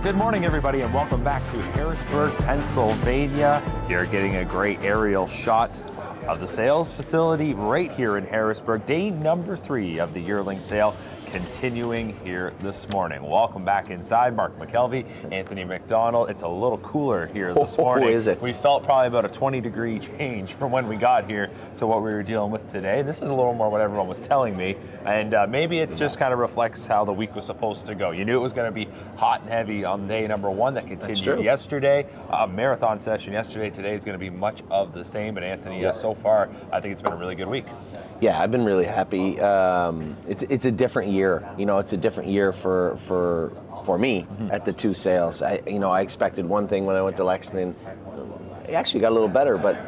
Good morning, everybody, and welcome back to Harrisburg, Pennsylvania. You're getting a great aerial shot of the sales facility right here in Harrisburg. Day number 3 of the yearling sale continuing here this morning. Welcome back inside. Mark McKelvey, Anthony McDonald. It's a little cooler here this morning. Is it? We felt probably about a 20-degree change from when we got here to what we were dealing with today. This is a little more what everyone was telling me, and maybe it just kind of reflects how the week was supposed to go. You knew it was going to be hot and heavy on day number 1. That continued yesterday. Marathon session yesterday. Today is going to be much of the same. But Anthony, so far, I think it's been a really good week. Yeah, I've been really happy. It's a different year. You know, it's a different year for me at the 2 sales. I expected one thing when I went to Lexington. It actually got a little better, but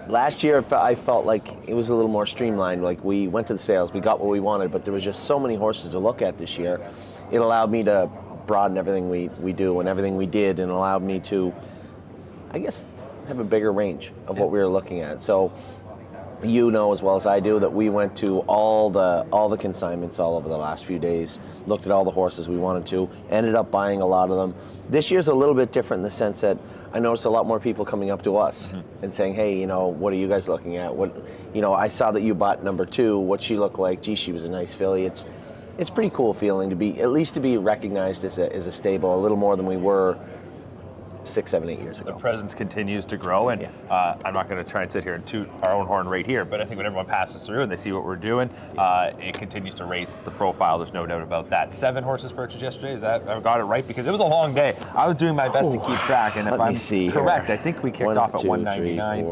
last year I felt like it was a little more streamlined. Like, we went to the sales, we got what we wanted, but there was just so many horses to look at this year. It allowed me to broaden everything we do and everything we did, and allowed me to, I guess, have a bigger range of what we were looking at. So, you know as well as I do that we went to all the consignments all over the last few days, looked at all the horses we wanted to, ended up buying a lot of them. This year's a little bit different in the sense that I noticed a lot more people coming up to us and saying, hey, what are you guys looking at? I saw that you bought number 2. What'd she look like? Gee, she was a nice filly. It's pretty cool feeling to be recognized as a stable a little more than we were 6, 7, 8 years ago. The presence continues to grow, and I'm not going to try and sit here and toot our own horn right here, but I think when everyone passes through and they see what we're doing, it continues to raise the profile. There's no doubt about that. 7 horses purchased yesterday. Is that, I got it right? Because it was a long day. I was doing my best to keep track, and if I'm correct, I think we kicked off at 199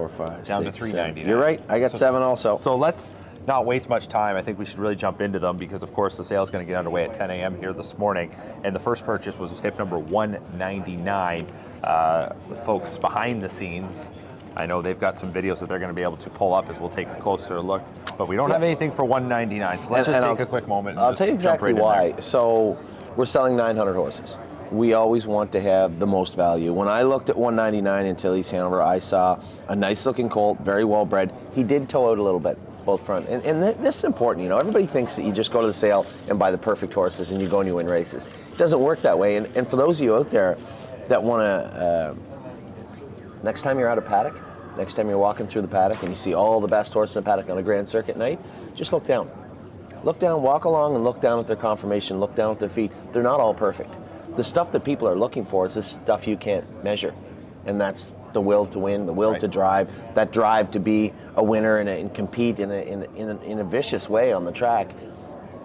down to 399. You're right. I got 7 also. So let's not waste much time. I think we should really jump into them because, of course, the sale is going to get underway at 10 a.m. here this morning. And the first purchase was hip number 199. With folks behind the scenes, I know they've got some videos that they're going to be able to pull up as we'll take a closer look. But we don't have anything for 199, so let's just take a quick moment. I'll tell you exactly why. So we're selling 900 horses. We always want to have the most value. When I looked at 199 in Tilly's Hanover, I saw a nice-looking colt, very well bred. He did toe out a little bit, both front. And this is important. Everybody thinks that you just go to the sale and buy the perfect horses and you go and you win races. It doesn't work that way. And for those of you out there that want to, next time you're at a paddock, next time you're walking through the paddock and you see all the best horses in the paddock on a grand circuit night, just look down. Look down, walk along and look down at their conformation, look down at their feet. They're not all perfect. The stuff that people are looking for is the stuff you can't measure. And that's the will to win, the will to drive, that drive to be a winner and compete in a vicious way on the track.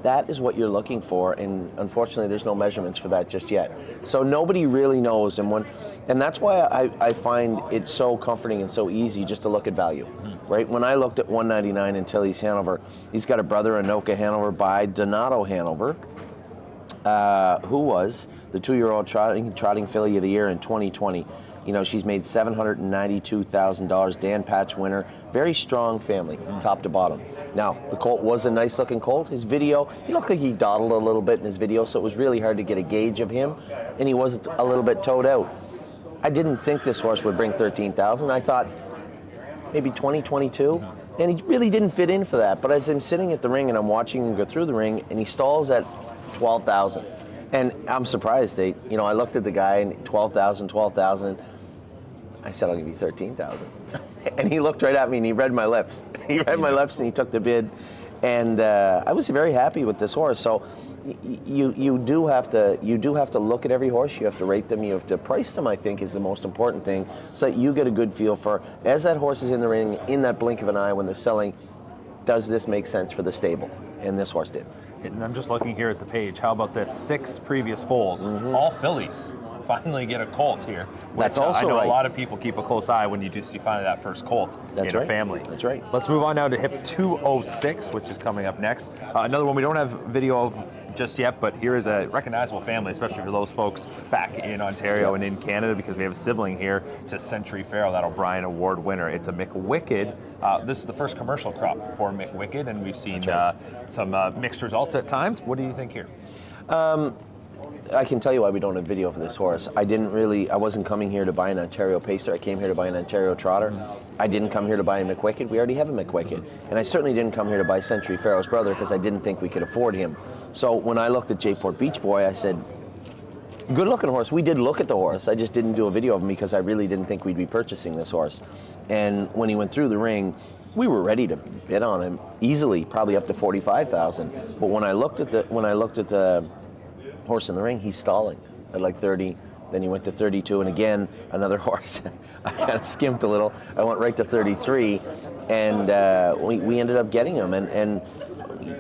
That is what you're looking for, and unfortunately there's no measurements for that just yet. So nobody really knows, and that's why I find it so comforting and so easy just to look at value, right? When I looked at 199 in Tilly's Hanover, he's got a brother, Anoka Hanover, by Donato Hanover, who was the 2-year-old trotting filly of the year in 2020. She's made $792,000, Dan Patch winner, very strong family, top to bottom. Now, the colt was a nice-looking colt. His video, he looked like he dawdled a little bit in his video, so it was really hard to get a gauge of him, and he was a little bit toed out. I didn't think this horse would bring $13,000. I thought maybe 20, 22, and he really didn't fit in for that. But as I'm sitting at the ring and I'm watching him go through the ring, and he stalls at $12,000. And I'm surprised. I looked at the guy, and $12,000. I said, I'll give you $13,000. And he looked right at me and he read my lips. He read my lips and he took the bid. And I was very happy with this horse. So you do have to look at every horse. You have to rate them. You have to price them, I think, is the most important thing, so that you get a good feel for, as that horse is in the ring, in that blink of an eye when they're selling, does this make sense for the stable? And this horse did. And I'm just looking here at the page. How about this? 6 previous foals, all fillies. Finally get a colt here. That's also I know right. A lot of people keep a close eye when you do see finally that first colt in a family. That's right. Let's move on now to hip 206, which is coming up next. Another one we don't have video of just yet, but here is a recognizable family, especially for those folks back in Ontario and in Canada, because we have a sibling here to Century Farrell, that O'Brien Award winner. It's a McWicked. This is the first commercial crop for McWicked, and we've seen some mixed results at times. What do you think here? I can tell you why we don't have video for this horse. I wasn't coming here to buy an Ontario Pacer. I came here to buy an Ontario Trotter. I didn't come here to buy a McWicked. We already have a McWicked. And I certainly didn't come here to buy Century Farrell's brother because I didn't think we could afford him. So when I looked at Jayport Beach Boy, I said, Good looking horse. We did look at the horse. I just didn't do a video of him because I really didn't think we'd be purchasing this horse. And when he went through the ring, we were ready to bid on him easily, probably up to 45,000. But when I looked at the horse in the ring, he's stalling at like 30. Then he went to 32, and again another horse. I kind of skimped a little. I went right to 33, and we ended up getting him. And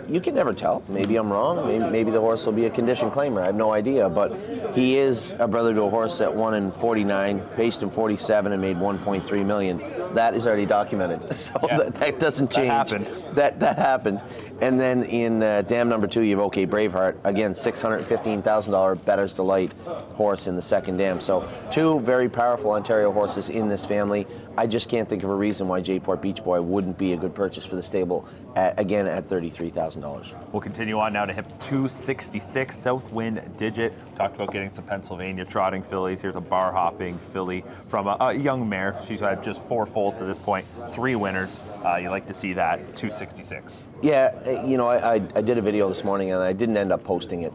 you can never tell. Maybe I'm wrong. Maybe the horse will be a condition claimer. I have no idea. But he is a brother to a horse that won in 49, paced in 47, and made 1.3 million. That is already documented. So that doesn't change. That happened. And then in dam number 2, you have OK Braveheart. Again, $615,000 Better's Delight horse in the second dam. So 2 very powerful Ontario horses in this family. I just can't think of a reason why J-Port Beach Boy wouldn't be a good purchase for the stable, again at $33,000. We'll continue on now to hip 266, Southwind Digit. Talked about getting some Pennsylvania trotting fillies. Here's a bar hopping filly from a young mare. She's had just 4 foals to this point, 3 winners. You like to see that, 266. Yeah, I did a video this morning and I didn't end up posting it.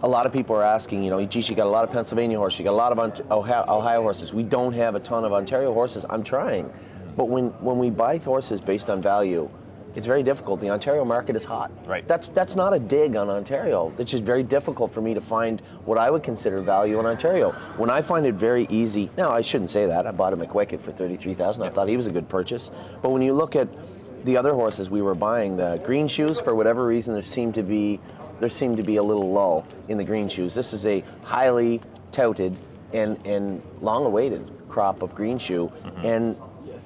A lot of people are asking, gee, she got a lot of Pennsylvania horses, she got a lot of Ohio horses. We don't have a ton of Ontario horses. I'm trying. But when we buy horses based on value, it's very difficult. The Ontario market is hot. Right. That's not a dig on Ontario. It's just very difficult for me to find what I would consider value in Ontario. When I find it very easy, now I shouldn't say that. I bought a McWicked for $33,000. I thought he was a good purchase. But when you look at the other horses we were buying, the green shoes, for whatever reason, there seemed to be a little lull in the green shoes. This is a highly touted and long-awaited crop of green shoe, and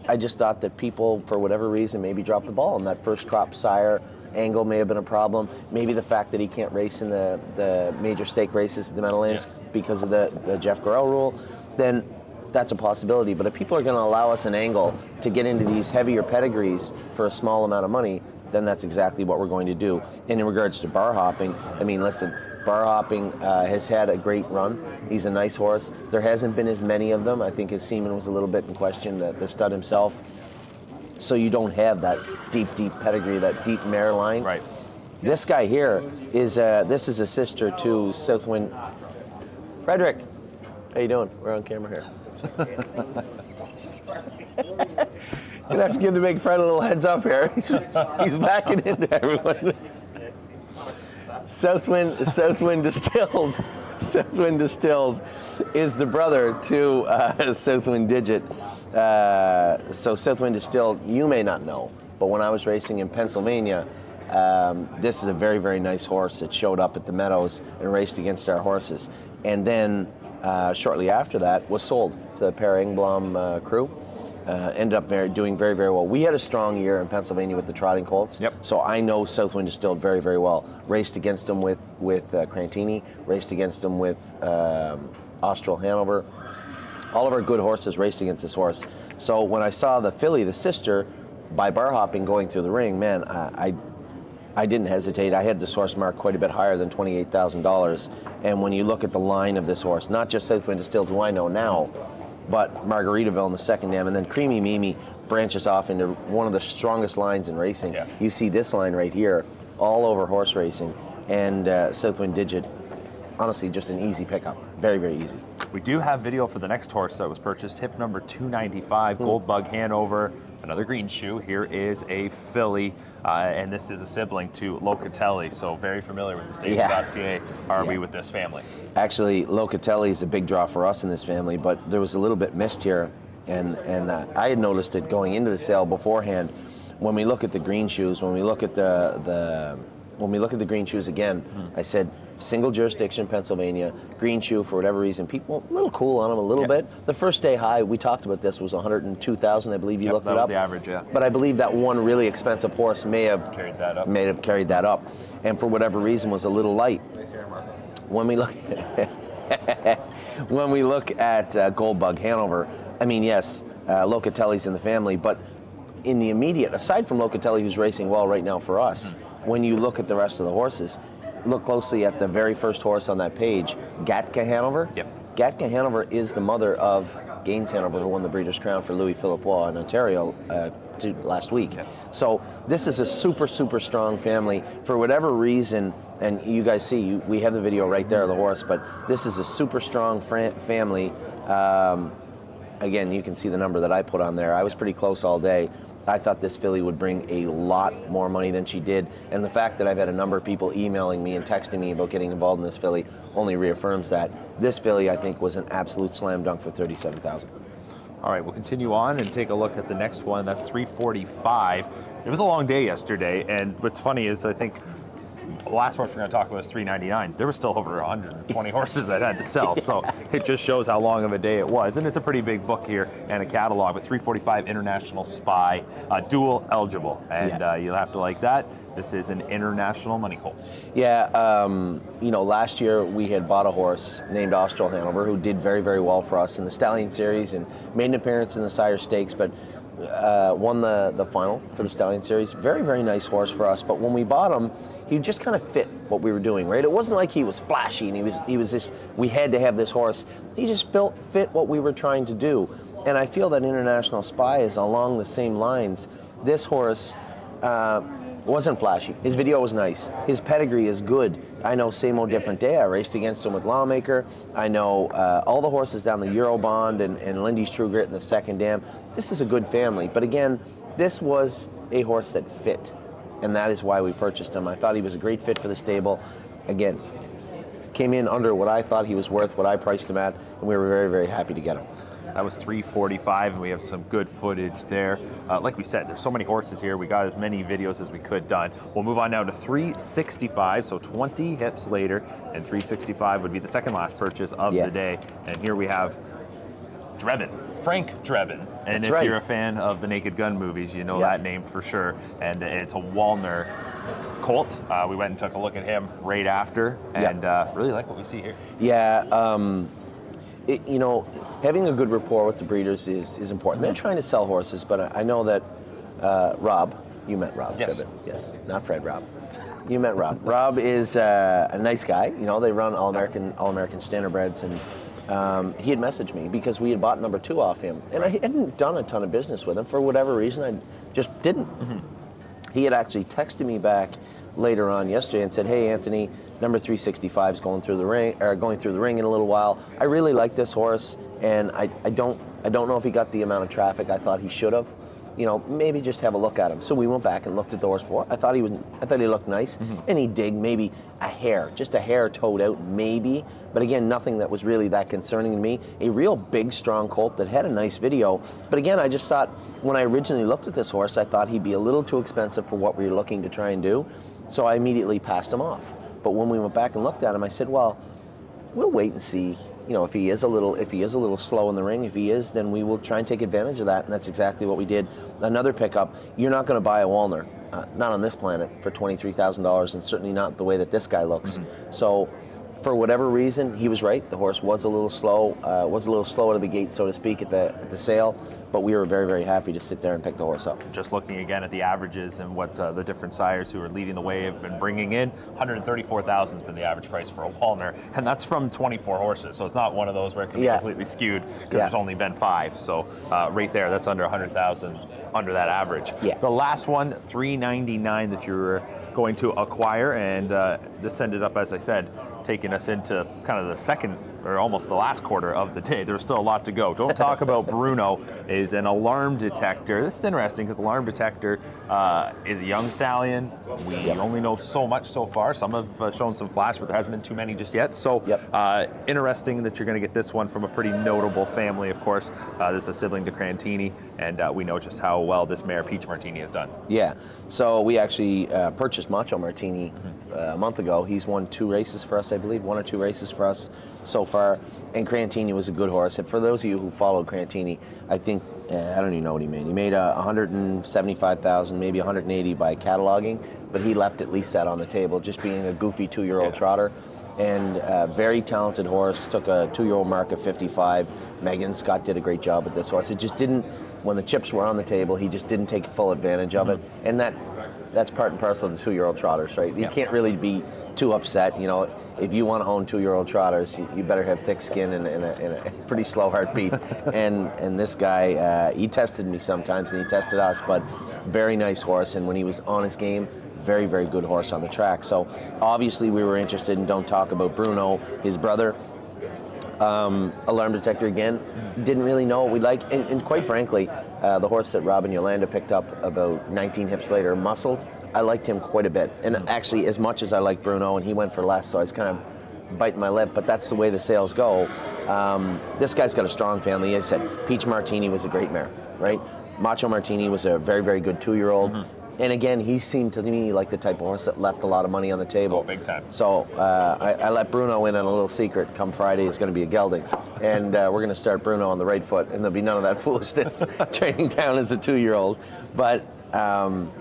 I just thought that people, for whatever reason, maybe dropped the ball. And that first crop sire angle may have been a problem. Maybe the fact that he can't race in the major stake races at the Meadowlands because of the Jeff Gorell rule, then that's a possibility. But if people are going to allow us an angle to get into these heavier pedigrees for a small amount of money, then that's exactly what we're going to do. And in regards to bar hopping, I mean, listen, bar hopping has had a great run. He's a nice horse. There hasn't been as many of them. I think his semen was a little bit in question, the stud himself. So you don't have that deep pedigree, that deep mare line. Right. This guy here is this is a sister to Southwind. Frederick, how you doing? We're on camera here. You'd have to give the big Fred a little heads up here. He's backing into everyone. Southwind Distilled is the brother to Southwind Digit. So Southwind Distilled, you may not know, but when I was racing in Pennsylvania, this is a very, very nice horse that showed up at the Meadows and raced against our horses. And then shortly after that was sold to the Per Engblom crew. Ended up doing very, very well. We had a strong year in Pennsylvania with the trotting colts. Yep. So I know Southwind Distilled very, very well. Raced against them with Crantini. Raced against them with Austral Hanover. All of our good horses raced against this horse. So when I saw the filly, the sister, by bar hopping going through the ring, man, I didn't hesitate. I had this horse marked quite a bit higher than $28,000. And when you look at the line of this horse, not just Southwind Distilled, who I know now, but Margaritaville in the second dam, and then Creamy Mimi branches off into one of the strongest lines in racing. Yeah. You see this line right here, all over horse racing, and Southwind Digit, honestly, just an easy pickup. Very, very easy. We do have video for the next horse that was purchased, hip number 295, Gold Bug Hanover, another green shoe. Here is a filly, and this is a sibling to Locatelli, so very familiar with the thestable.ca are we with this family. Actually, Locatelli is a big draw for us in this family, but there was a little bit missed here, and I had noticed it going into the sale beforehand. When we look at the green shoes, when we look at the green shoes again, I said single jurisdiction Pennsylvania, green shoe for whatever reason. People a little cool on them a little bit. The first day high, we talked about this, was 102,000. I believe you looked it up. That was the average, yeah. But I believe that one really expensive horse may have carried that up, and for whatever reason was a little light. When we look at Gold Bug Hanover, I mean, yes, Locatelli's in the family, but in the immediate, aside from Locatelli, who's racing well right now for us, when you look at the rest of the horses, look closely at the very first horse on that page, Gatka Hanover. Yep. Gatka Hanover is the mother of Gaines Hanover, who won the Breeders' Crown for Louis Philippe Waugh in Ontario last week. Yes. So this is a super, super strong family. For whatever reason, and you guys see, we have the video right there of the horse, but this is a super strong family. Again, you can see the number that I put on there. I was pretty close all day. I thought this filly would bring a lot more money than she did, and the fact that I've had a number of people emailing me and texting me about getting involved in this filly only reaffirms that. This filly, I think, was an absolute slam dunk for $37,000. All right, we'll continue on and take a look at the next one. That's 345. It was a long day yesterday, and what's funny is I think the last horse we're going to talk about is 399. There were still over 120 horses that had to sell, so it just shows how long of a day it was. And it's a pretty big book here and a catalog with 345 International Spy, dual eligible, and you'll have to like that. This is an international money colt. Yeah, you know, last year we had bought a horse named Austral Hanover who did very, very well for us in the Stallion Series and made an appearance in the Sire Stakes, but won the final for the Stallion Series. Very, very nice horse for us, but when we bought him, he just kind of fit what we were doing, right? It wasn't like he was flashy and he was just, we had to have this horse. He just fit what we were trying to do. And I feel that International Spy is along the same lines. This horse wasn't flashy. His video was nice. His pedigree is good. I know same old different day. I raced against him with Lawmaker. I know all the horses down the Eurobond and Lindy's True Grit in the second dam. This is a good family. But again, this was a horse that fit. And that is why we purchased him. I thought he was a great fit for the stable. Again, came in under what I thought he was worth, what I priced him at, and we were very, very happy to get him. That was 345, and we have some good footage there. Like we said, there's so many horses here. We got as many videos as we could done. We'll move on now to 365, so 20 hips later, and 365 would be the second last purchase of the day. And here we have Drebin, Frank Drebin. And if you're a fan of the Naked Gun movies, you know that name for sure. And it's a Walner colt. We went and took a look at him right after, and really like what we see here. Yeah, you know, having a good rapport with the breeders is important. They're trying to sell horses, but I know that Rob, you met Rob Drebin. Yes, not Fred, Rob. You met Rob. Rob is a nice guy. You know, they run All-American Standardbreds, and he had messaged me because we had bought number 2 off him, and I hadn't done a ton of business with him for whatever reason. I just didn't. He had actually texted me back later on yesterday and said, "Hey, Anthony, number 365 is going through the ring in a little while. I really like this horse, and I don't know if he got the amount of traffic I thought he should have. You know, maybe just have a look at him." So we went back and looked at the horse more. I thought he looked nice, and he digged maybe just a hair towed out, maybe. But again, nothing that was really that concerning to me. A real big, strong colt that had a nice video. But again, I just thought when I originally looked at this horse, I thought he'd be a little too expensive for what we were looking to try and do. So I immediately passed him off. But when we went back and looked at him, I said, well, we'll wait and see. You know, if he is a little slow in the ring, if he is, then we will try and take advantage of that, and that's exactly what we did. Another pickup. You're not going to buy a Walner, not on this planet, for $23,000, and certainly not the way that this guy looks. So, for whatever reason, he was right. The horse was a little slow, out of the gate, so to speak, at the sale. But we were very, very happy to sit there and pick the horse up. Just looking again at the averages and what the different sires who are leading the way have been bringing in, $134,000 has been the average price for a Walner, and that's from 24 horses. So it's not one of those where it can be completely skewed because there's only been 5. So right there, that's under $100,000 under that average. Yeah. The last one, $399 that you were going to acquire, and this ended up, as I said, taking us into kind of the second or almost the last quarter of the day. There's still a lot to go. Don't Talk About Bruno is an alarm detector. This is interesting because alarm detector is a young stallion. We only know so much so far. Some have shown some flash, but there hasn't been too many just yet. So interesting that you're going to get this one from a pretty notable family, of course. This is a sibling to Crantini, and we know just how well this mare, Peach Martini, has done. Yeah, so we actually purchased Macho Martini a month ago. He's won 2 races for us, I believe, 1 or 2 races for us so far, and Crantini was a good horse. And for those of you who followed Crantini, I think, I don't even know what he made. He made $175,000, maybe $180 by cataloging, but he left at least that on the table, just being a goofy 2-year-old trotter. And very talented horse, took a 2-year-old mark of 55. Megan Scott did a great job with this horse. It just didn't, when the chips were on the table, he just didn't take full advantage of it. And that that's part and parcel of the 2-year-old trotters, right? You can't really be too upset. You know, if you want to own 2-year-old trotters, you better have thick skin and a pretty slow heartbeat. and this guy, he tested me sometimes, and he tested us, but very nice horse. And when he was on his game, very, very good horse on the track. So obviously we were interested in Don't Talk About Bruno, his brother. Alarm detector again, didn't really know what we like, and quite frankly, the horse that Robin Yolanda picked up about 19 hips later, Muscled, I liked him quite a bit, and actually as much as I like Bruno, and he went for less, so I was kind of biting my lip, but that's the way the sales go. This guy's got a strong family. As I said, Peach Martini was a great mare, right? Macho Martini was a very, very good 2-year-old. And again, he seemed to me like the type of horse that left a lot of money on the table. Oh, big time. So I let Bruno in on a little secret. Come Friday, it's going to be a gelding. And we're going to start Bruno on the right foot, and there'll be none of that foolishness training down as a 2-year-old. But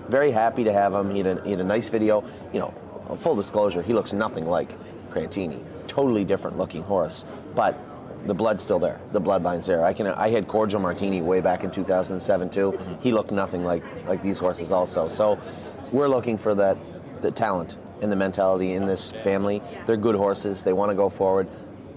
very happy to have him. He had a nice video. You know, full disclosure, he looks nothing like Crantini. Totally different looking horse. But the blood's still there. The bloodline's there. I had Cordial Martini way back in 2007 too. He looked nothing like these horses also. So we're looking for the talent and the mentality in this family. They're good horses. They want to go forward.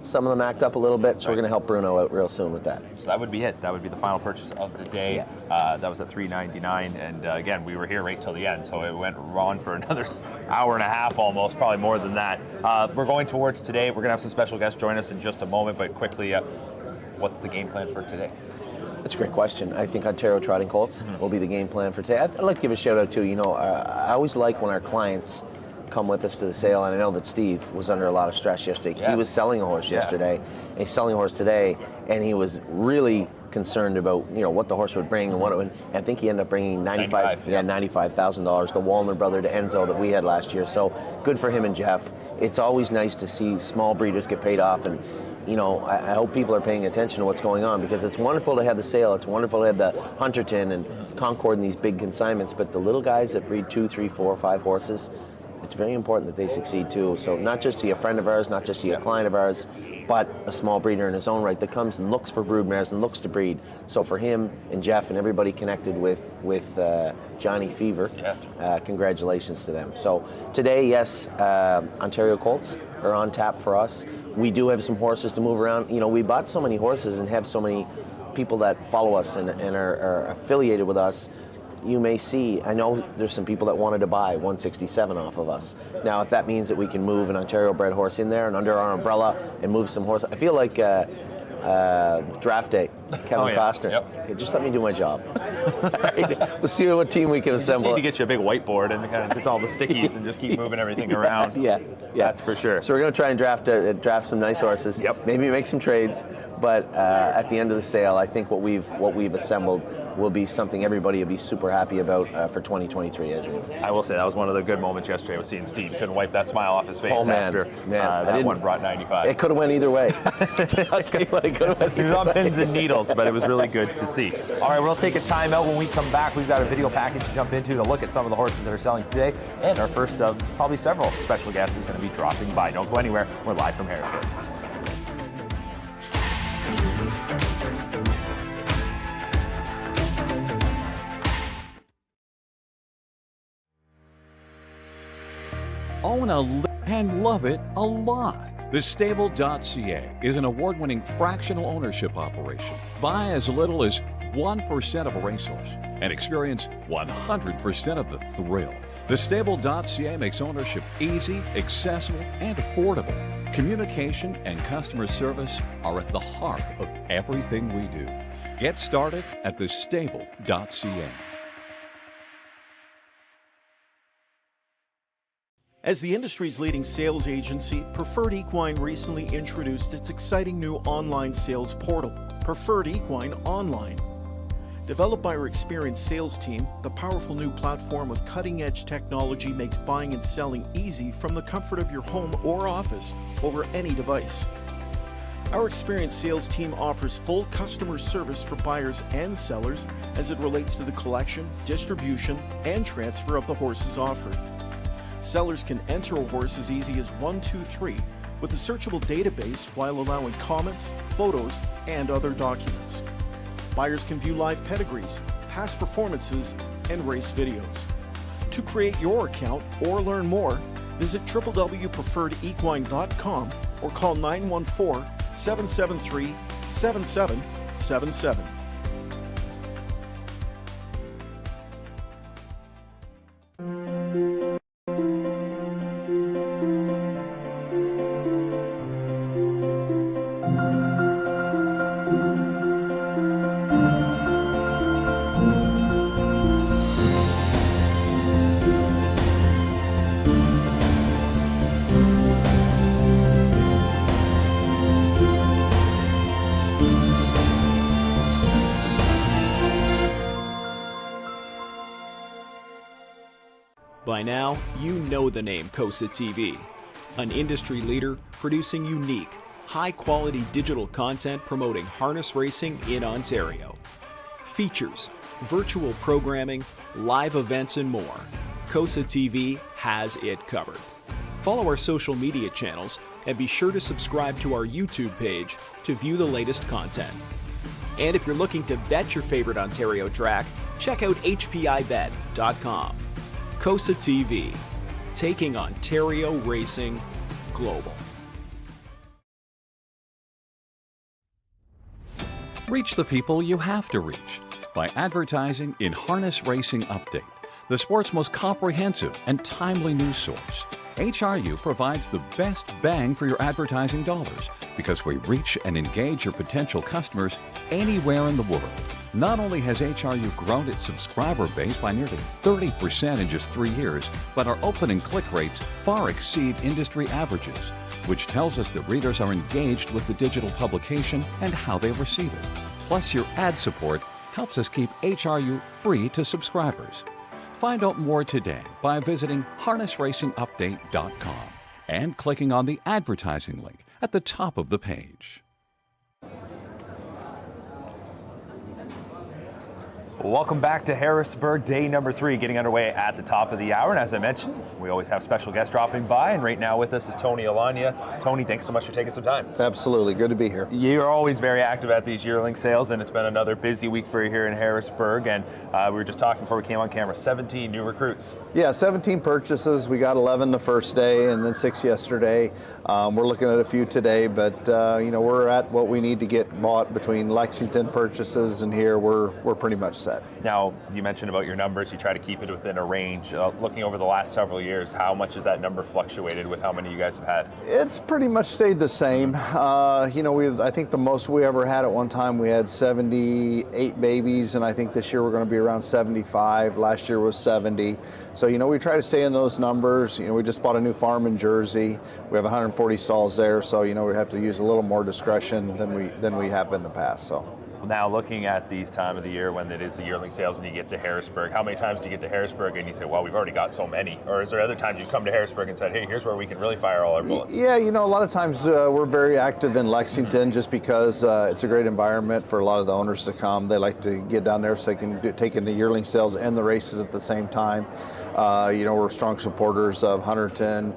Some of them act up a little bit, so we're going to help Bruno out real soon with that. So that would be it. That would be the final purchase of the day. That was at $399, and again, we were here right till the end, so it went on for another hour and a half almost, probably more than that. We're going towards today. We're going to have some special guests join us in just a moment, but quickly, what's the game plan for today? That's a great question. I think Ontario Trotting Colts will be the game plan for today. I'd like to give a shout out too. You know, I always like when our clients come with us to the sale, and I know that Steve was under a lot of stress yesterday. Yes. He was selling a horse yesterday, and he's selling a horse today, and he was really concerned about, you know, what the horse would bring and what it would. I think he ended up bringing $95,000, the Wallner brother to Enzo that we had last year. So good for him and Jeff. It's always nice to see small breeders get paid off, and you know, I hope people are paying attention to what's going on, because it's wonderful to have the sale, it's wonderful to have the Hunterton and Concord and these big consignments, but the little guys that breed 2, 3, 4, 5 horses, it's very important that they succeed too. So not just see a friend of ours, not just see a client of ours, but a small breeder in his own right that comes and looks for brood mares and looks to breed. So for him and Jeff and everybody connected with Johnny Fever, congratulations to them. So today, yes, Ontario Colts are on tap for us. We do have some horses to move around. You know, we bought so many horses and have so many people that follow us and are affiliated with us. You may see, I know there's some people that wanted to buy 167 off of us. Now, if that means that we can move an Ontario bred horse in there and under our umbrella and move some horse, I feel like draft day, Kevin Costner. Yep. Just let me do my job. Right. We'll see what team we can assemble. Just need to get you a big whiteboard and kind of get all the stickies and just keep moving everything around. Yeah, that's for sure. So we're going to try and draft some nice horses. Yep. Maybe make some trades, but at the end of the sale, I think what we've assembled will be something everybody will be super happy about for 2023, isn't it? I will say that was one of the good moments yesterday was seeing Steve. Couldn't wipe that smile off his face after that one brought 95. It could have went either way. I'll tell you what, it could have went either way. He was on pins and needles, but it was really good to see. All right, we'll take a timeout. When we come back, we've got a video package to jump into to look at some of the horses that are selling today, and our first of probably several special guests is going to be dropping by. Don't go anywhere. We're live from Harrisburg. Own and love it a lot. Thestable.ca is an award-winning fractional ownership operation. Buy as little as 1% of a racehorse and experience 100% of the thrill. Thestable.ca makes ownership easy, accessible, and affordable. Communication and customer service are at the heart of everything we do. Get started at thestable.ca. As the industry's leading sales agency, Preferred Equine recently introduced its exciting new online sales portal, Preferred Equine Online. Developed by our experienced sales team, the powerful new platform with cutting-edge technology makes buying and selling easy from the comfort of your home or office over any device. Our experienced sales team offers full customer service for buyers and sellers as it relates to the collection, distribution, and transfer of the horses offered. Sellers can enter a horse as easy as 1, 2, 3 with a searchable database while allowing comments, photos, and other documents. Buyers can view live pedigrees, past performances, and race videos. To create your account or learn more, visit www.preferredequine.com or call 914-773-7777. By now, you know the name COSA TV, an industry leader producing unique, high-quality digital content promoting harness racing in Ontario. Features, virtual programming, live events, and more. COSA TV has it covered. Follow our social media channels and be sure to subscribe to our YouTube page to view the latest content. And if you're looking to bet your favorite Ontario track, check out hpibet.com. COSA TV, taking Ontario racing global. Reach the people you have to reach by advertising in Harness Racing Update, the sport's most comprehensive and timely news source. HRU provides the best bang for your advertising dollars because we reach and engage your potential customers anywhere in the world. Not only has HRU grown its subscriber base by nearly 30% in just 3 years, but our open and click rates far exceed industry averages, which tells us that readers are engaged with the digital publication and how they receive it. Plus, your ad support helps us keep HRU free to subscribers. Find out more today by visiting harnessracingupdate.com and clicking on the advertising link at the top of the page. Welcome back to Harrisburg, day number 3, getting underway at the top of the hour. And as I mentioned, we always have special guests dropping by. And right now with us is Tony Alagna. Tony, thanks so much for taking some time. Absolutely, good to be here. You're always very active at these yearling sales, and it's been another busy week for you here in Harrisburg. And we were just talking before we came on camera, 17 new recruits. Yeah, 17 purchases. We got 11 the first day and then 6 yesterday. We're looking at a few today, but we're at what we need to get bought between Lexington purchases and here. We're pretty much set. Now, you mentioned about your numbers. You try to keep it within a range. Looking over the last several years, how much has that number fluctuated with how many you guys have had? It's pretty much stayed the same. I think the most we ever had at one time, we had 78 babies, and I think this year we're going to be around 75. Last year was 70. So, we try to stay in those numbers. We just bought a new farm in Jersey. We have 140 stalls there, so, we have to use a little more discretion than we have in the past. So. Now, looking at these time of the year when it is the yearling sales and you get to Harrisburg, how many times do you get to Harrisburg and you say, well, we've already got so many? Or is there other times you come to Harrisburg and said, hey, here's where we can really fire all our bullets? Yeah, a lot of times we're very active in Lexington just because it's a great environment for a lot of the owners to come. They like to get down there so they can take in the yearling sales and the races at the same time. We're strong supporters of Hunterton,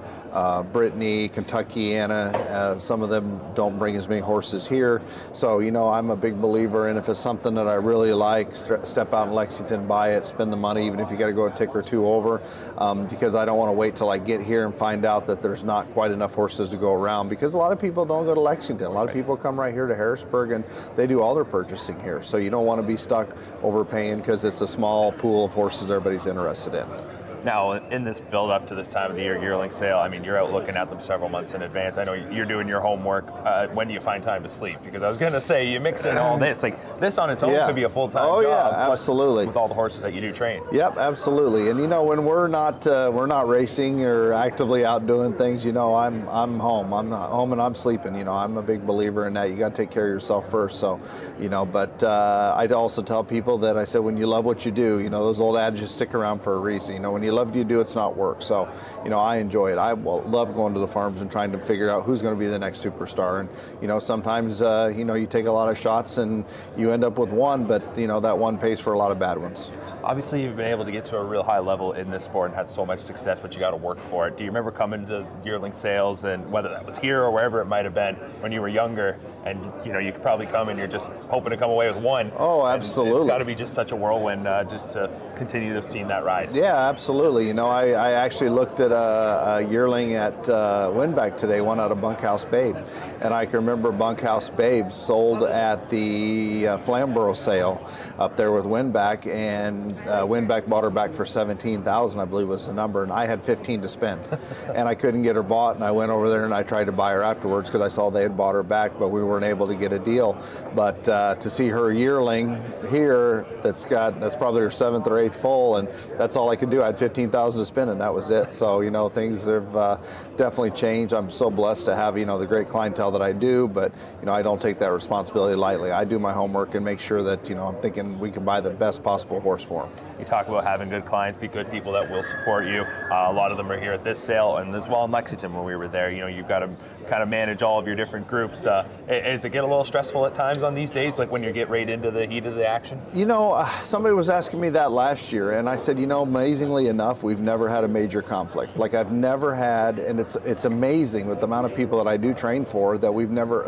Brittany, Kentuckiana. Some of them don't bring as many horses here. So, I'm a big believer in if it's something that I really like, step out in Lexington, buy it, spend the money, even if you got to go a tick or two over, because I don't want to wait till I get here and find out that there's not quite enough horses to go around, because a lot of people don't go to Lexington. A lot of people come right here to Harrisburg and they do all their purchasing here. So you don't want to be stuck overpaying because it's a small pool of horses everybody's interested in. Now, in this build up to this time of the year yearling sale, you're out looking at them several months in advance. I know you're doing your homework. When do you find time to sleep? Because I was going to say, you mix in all this. Like, this on its own could be a full-time job. Yeah, absolutely. With all the horses that you do train. Yep, absolutely. And when we're not racing or actively out doing things, I'm home. I'm home and I'm sleeping. I'm a big believer in that. You got to take care of yourself first. So, but I'd also tell people that I said, when you love what you do, those old adages stick around for a reason. When you love what you do, it's not work. So, I enjoy it. I love going to the farms and trying to figure out who's going to be the next superstar. And, sometimes, you take a lot of shots and you end up with one, but, that one pays for a lot of bad ones. Obviously, you've been able to get to a real high level in this sport and had so much success, but you got to work for it. Do you remember coming to yearling sales, and whether that was here or wherever it might have been when you were younger, and you could probably come and you're just hoping to come away with one. Oh, And absolutely. it's got to be just such a whirlwind just to continue to see that rise. Yeah, absolutely. I actually looked at a yearling at Winback today, one out of Bunkhouse Babe. And I can remember Bunkhouse Babe sold at the Flamborough sale up there with Winback, and Winback bought her back for $17,000, I believe was the number, and I had 15 to spend. And I couldn't get her bought, and I went over there and I tried to buy her afterwards because I saw they had bought her back, but we weren't able to get a deal. But to see her yearling here, that's probably her 7th or 8th full, and that's all I could do. I had 15,000 to spend, and that was it. So things have definitely changed. I'm so blessed to have the great clientele that I do, but I don't take that responsibility lightly. I do my homework and make sure that I'm thinking we can buy the best possible horse for them. You talk about having good clients, be good people that will support you. A lot of them are here at this sale, and as well in Lexington when we were there. You've got to kind of manage all of your different groups. Does it get a little stressful at times on these days, like when you get right into the heat of the action? Somebody was asking me that last year, and I said, amazingly enough, we've never had a major conflict. Like I've never had, and it's amazing with the amount of people that I do train for that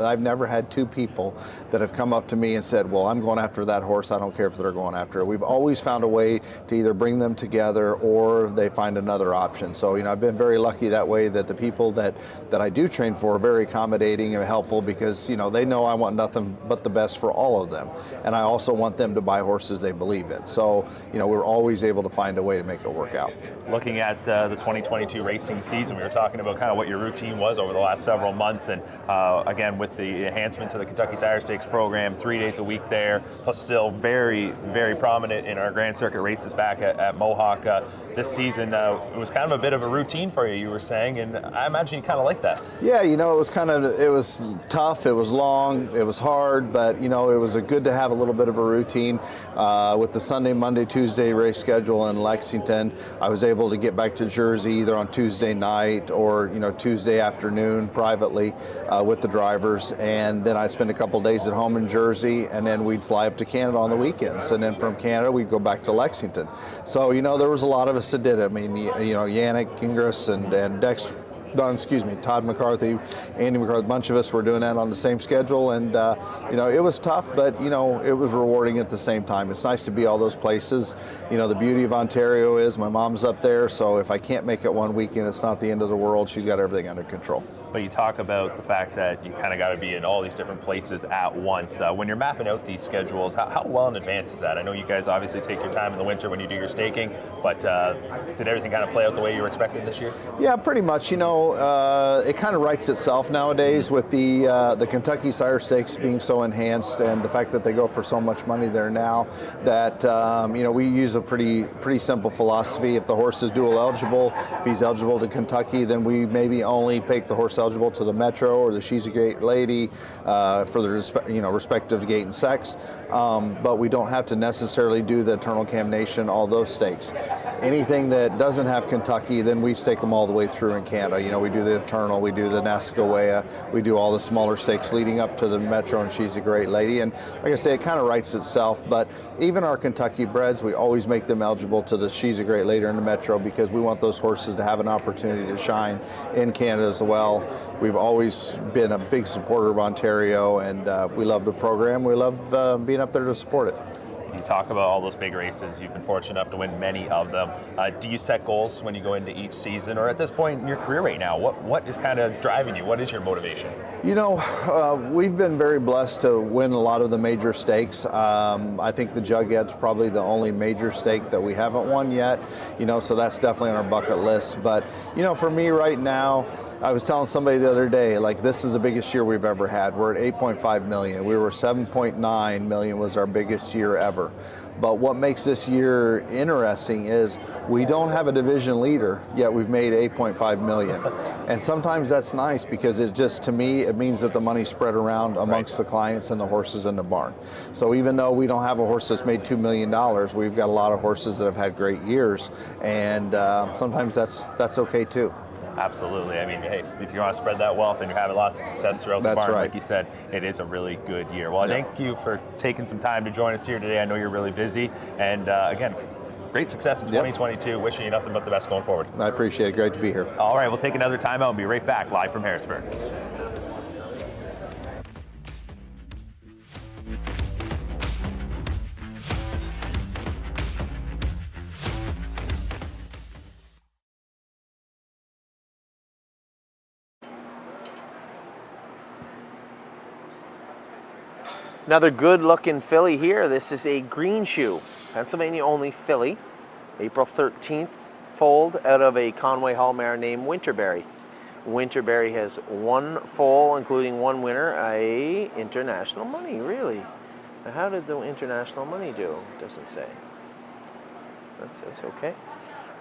I've never had two people that have come up to me and said, well, I'm going after that horse. I don't care if they're going after it. We've always found a way to either bring them together or they find another option. So, I've been very lucky that way, that the people that I do train for are very accommodating and helpful, because, they know I want nothing but the best for all of them. And I also want them to buy horses they believe in. So, we're always able to find a way to make it work out. Looking at the 2022 racing season, we were talking about kind of what your routine was over the last several months, and again, with the enhancement to the Kentucky Sire Stakes program, 3 days a week there, plus still very, very prominent in our Grand Circuit races back at Mohawk. This season, it was kind of a bit of a routine for you were saying, and I imagine you kind of like that. Yeah, it was tough, it was long, it was hard, but it was good to have a little bit of a routine. With the Sunday, Monday, Tuesday race schedule in Lexington, I was able to get back to Jersey either on Tuesday night or Tuesday afternoon privately with the drivers, and then I'd spend a couple days at home in Jersey, and then we'd fly up to Canada on the weekends, and then from Canada we'd go back to Lexington. So there was a lot of us that did it. I mean, Yannick Gingras and Dexter, Todd McCarthy, Andy McCarthy, a bunch of us were doing that on the same schedule, and it was tough, but it was rewarding at the same time. It's nice to be all those places. The beauty of Ontario is my mom's up there, so if I can't make it one weekend, it's not the end of the world. She's got everything under control. But you talk about the fact that you kind of got to be in all these different places at once. When you're mapping out these schedules, how well in advance is that? I know you guys obviously take your time in the winter when you do your staking, but did everything kind of play out the way you were expecting this year? Yeah, pretty much. It kind of writes itself nowadays with the Kentucky Sire Stakes being so enhanced, and the fact that they go for so much money there now, that we use a pretty simple philosophy. If the horse is dual eligible, if he's eligible to Kentucky, then we maybe only pick the horse eligible to the Metro or the She's a Great Lady for the respective gait and sex, but we don't have to necessarily do the Eternal Damnation, all those stakes. Anything that doesn't have Kentucky, then we stake them all the way through in Canada. We do the Eternal, we do the Nascawaia, we do all the smaller stakes leading up to the Metro and She's a Great Lady, and like I say, it kind of writes itself. But even our Kentucky breds, we always make them eligible to the She's a Great Lady and the Metro, because we want those horses to have an opportunity to shine in Canada as well. We've always been a big supporter of Ontario, and we love the program. We love being up there to support it. You talk about all those big races. You've been fortunate enough to win many of them. Do you set goals when you go into each season, or at this point in your career right now, what is kind of driving you? What is your motivation? We've been very blessed to win a lot of the major stakes. I think the Jughead's probably the only major stake that we haven't won yet, so that's definitely on our bucket list. But, for me right now, I was telling somebody the other day, like, this is the biggest year we've ever had. We're at 8.5 million. We were 7.9 million was our biggest year ever. But what makes this year interesting is we don't have a division leader, yet we've made 8.5 million. And sometimes that's nice, because it just, to me, it means that the money's spread around amongst the clients and the horses in the barn. So even though we don't have a horse that's made $2 million, we've got a lot of horses that have had great years. And sometimes that's okay too. Absolutely. I mean, hey, if you want to spread that wealth and you're having lots of success throughout the barn, right. Like you said, it is a really good year. Well, thank you for taking some time to join us here today. I know you're really busy. And again, great success in 2022. Wishing you nothing but the best going forward. I appreciate it. Great to be here. All right, we'll take another timeout and be right back live from Harrisburg. Another good looking filly here. This is a green shoe, Pennsylvania only filly, April 13th foaled out of a Conway Hall mare named Winterberry. Winterberry has one foal, including one winner, international money, really. Now, how did the international money do? Doesn't say. That says okay.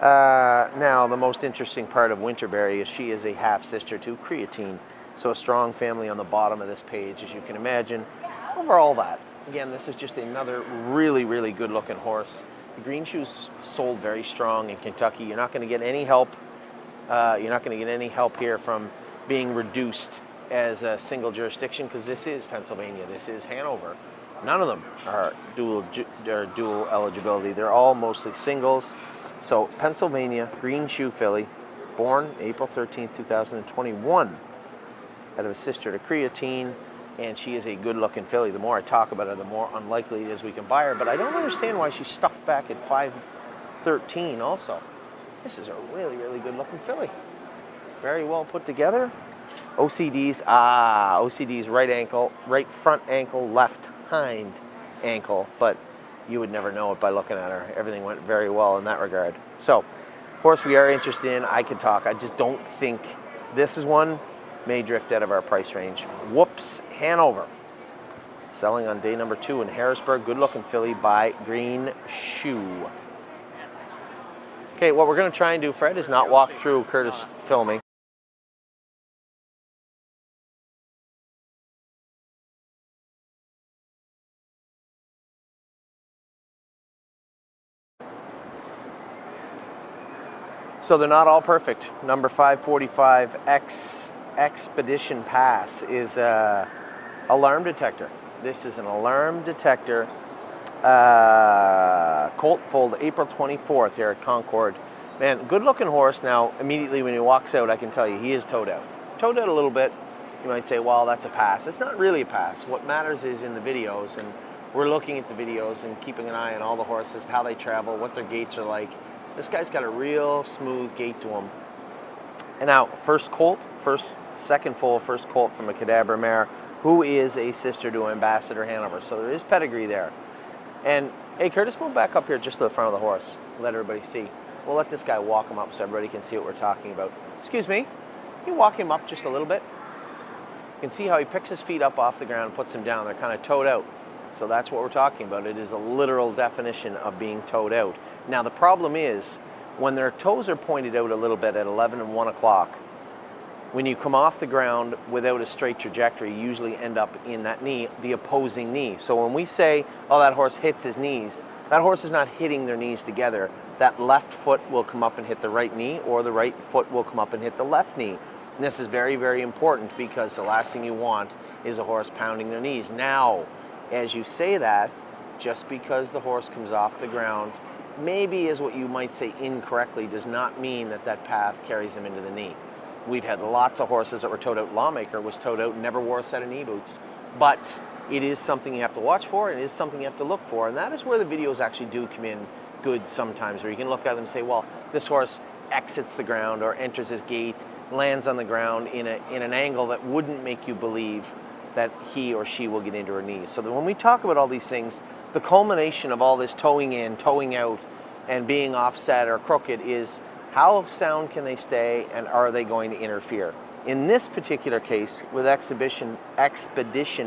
Now, the most interesting part of Winterberry is she is a half-sister to Creatine. So a strong family on the bottom of this page, as you can imagine. Over all that, again, this is just another really, really good-looking horse. The green shoes sold very strong in Kentucky. You're not going to get any help. You're not going to get any help here from being reduced as a single jurisdiction, because this is Pennsylvania. This is Hanover. None of them are dual eligibility. They're all mostly singles. So Pennsylvania, green shoe filly, born April 13th, 2021, out of a sister to Creatine, and she is a good-looking filly. The more I talk about her, the more unlikely it is we can buy her, but I don't understand why she's stuffed back at 513 also. This is a really, really good-looking filly. Very well put together. OCD's right ankle, right front ankle, left hind ankle, but you would never know it by looking at her. Everything went very well in that regard. So, horse we are interested in. I could talk. I just don't think this is one may drift out of our price range. Whoops, Hanover. Selling on day number 2 in Harrisburg. Good looking filly by Green Shoe. Okay, what we're going to try and do, Fred, is not walk through Curtis filming. So they're not all perfect. Number 545 Expedition Pass is a alarm detector. This is an alarm detector. Colt foaled April 24th here at Concord. Man, good looking horse. Now, immediately when he walks out, I can tell you he is towed out. Towed out a little bit. You might say, well, that's a pass. It's not really a pass. What matters is in the videos, and we're looking at the videos and keeping an eye on all the horses, how they travel, what their gaits are like. This guy's got a real smooth gait to him. And now, second colt from a Cadabra mare, who is a sister to Ambassador Hanover. So there is pedigree there. And, hey, Curtis, move back up here just to the front of the horse. Let everybody see. We'll let this guy walk him up so everybody can see what we're talking about. Excuse me. Can you walk him up just a little bit? You can see how he picks his feet up off the ground and puts them down. They're kind of towed out. So that's what we're talking about. It is a literal definition of being towed out. Now, the problem is, when their toes are pointed out a little bit at 11 and 1 o'clock, when you come off the ground without a straight trajectory, you usually end up in that knee, the opposing knee. So when we say, oh, that horse hits his knees, that horse is not hitting their knees together. That left foot will come up and hit the right knee, or the right foot will come up and hit the left knee. And this is very, very important, because the last thing you want is a horse pounding their knees. Now, as you say that, just because the horse comes off the ground, maybe is what you might say incorrectly, does not mean that that path carries him into the knee. We've had lots of horses that were towed out. Lawmaker was towed out and never wore a set of knee boots. But it is something you have to watch for, and it is something you have to look for. And that is where the videos actually do come in good sometimes, where you can look at them and say, well, this horse exits the ground or enters his gate, lands on the ground in an angle that wouldn't make you believe that he or she will get into her knees. So that when we talk about all these things, the culmination of all this towing in, towing out, and being offset or crooked is how sound can they stay, and are they going to interfere? In this particular case, with Expedition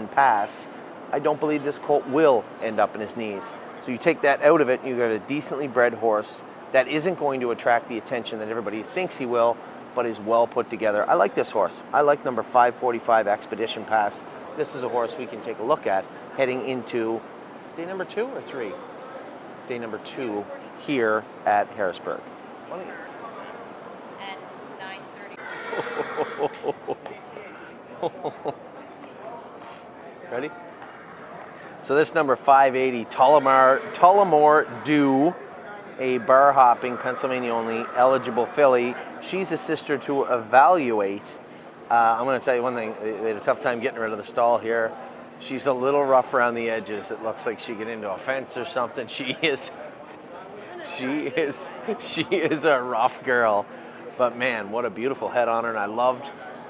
Pass, I don't believe this colt will end up in his knees. So you take that out of it, you've got a decently bred horse that isn't going to attract the attention that everybody thinks he will, but is well put together. I like this horse. I like number 545 Expedition Pass. This is a horse we can take a look at heading into day number 2 or 3? Day number 2 here at Harrisburg. At 9:30. Ready? So this number 580, Tullamore Dew, a bar hopping Pennsylvania only eligible filly. She's a sister to Evaluate. I'm going to tell you one thing. They had a tough time getting rid of the stall here. She's a little rough around the edges. It looks like she get into a fence or something. She is a rough girl. But man, what a beautiful head on her. And I loved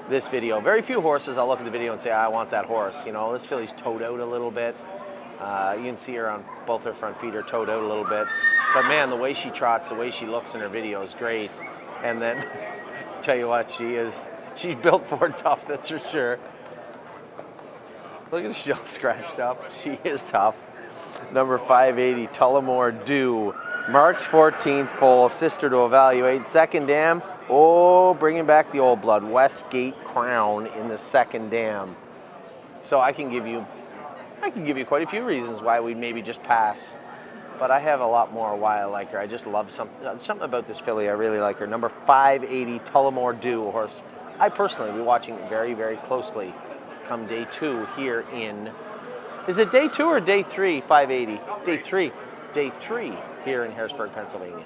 this video. Very few horses, I'll look at the video and say, I want that horse. You know, this filly's toed out a little bit. You can see her on both her front feet are toed out a little bit. But man, the way she trots, the way she looks in her video is great. And then, tell you what, she's built for tough, that's for sure. Look at her, she's all scratched up. She is tough. Number 580, Tullamore Dew. March 14th, foal, sister to evaluate. Second dam, bringing back the old blood. Westgate Crown in the second dam. So I can give you quite a few reasons why we'd maybe just pass. But I have a lot more why I like her. I just love something about this filly. I really like her. Number 580, Tullamore Dew, a horse I personally will be watching very, very closely come day 2 here in, is it day 2 or day 3, 580? Day 3. Day 3 here in Harrisburg, Pennsylvania.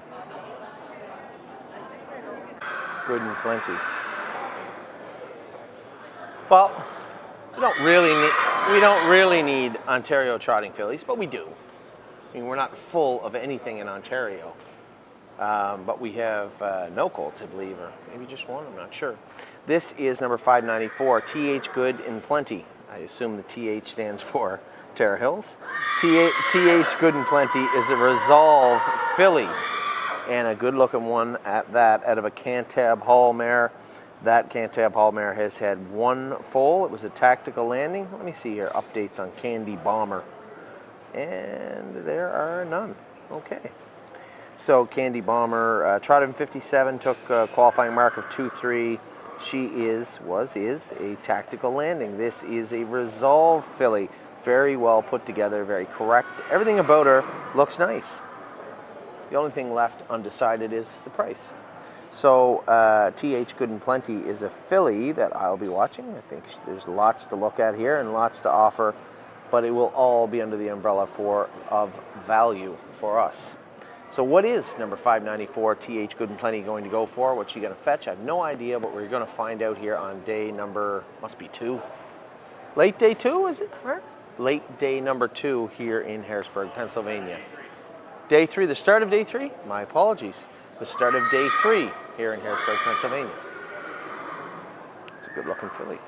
Good and plenty. Well, we don't really need Ontario trotting fillies, but we do. I mean, we're not full of anything in Ontario, but we have no colts, I believe, or maybe just one, I'm not sure. This is number 594, TH Good and Plenty. I assume the TH stands for Tara Hills. TH Good and Plenty is a Resolve filly, and a good-looking one at that, out of a Cantab Hall mare. That Cantab Hall mare has had one foal. It was a tactical landing. Let me see here, updates on Candy Bomber. And there are none. Okay. So Candy Bomber trotted in 57, took a qualifying mark of 2-3. She is a tactical landing. This is a Resolve filly. Very well put together, very correct. Everything about her looks nice. The only thing left undecided is the price. So TH Good and Plenty is a filly that I'll be watching. I think there's lots to look at here and lots to offer, but it will all be under the umbrella of value for us. So what is number 594 TH Good and Plenty going to go for? What's she going to fetch? I have no idea, but we're going to find out here on day number, must be 2. Late day 2, is it? Right? Late day number 2 here in Harrisburg, Pennsylvania. Day 3, the start of day 3? My apologies. The start of day 3 here in Harrisburg, Pennsylvania. It's a good looking filly.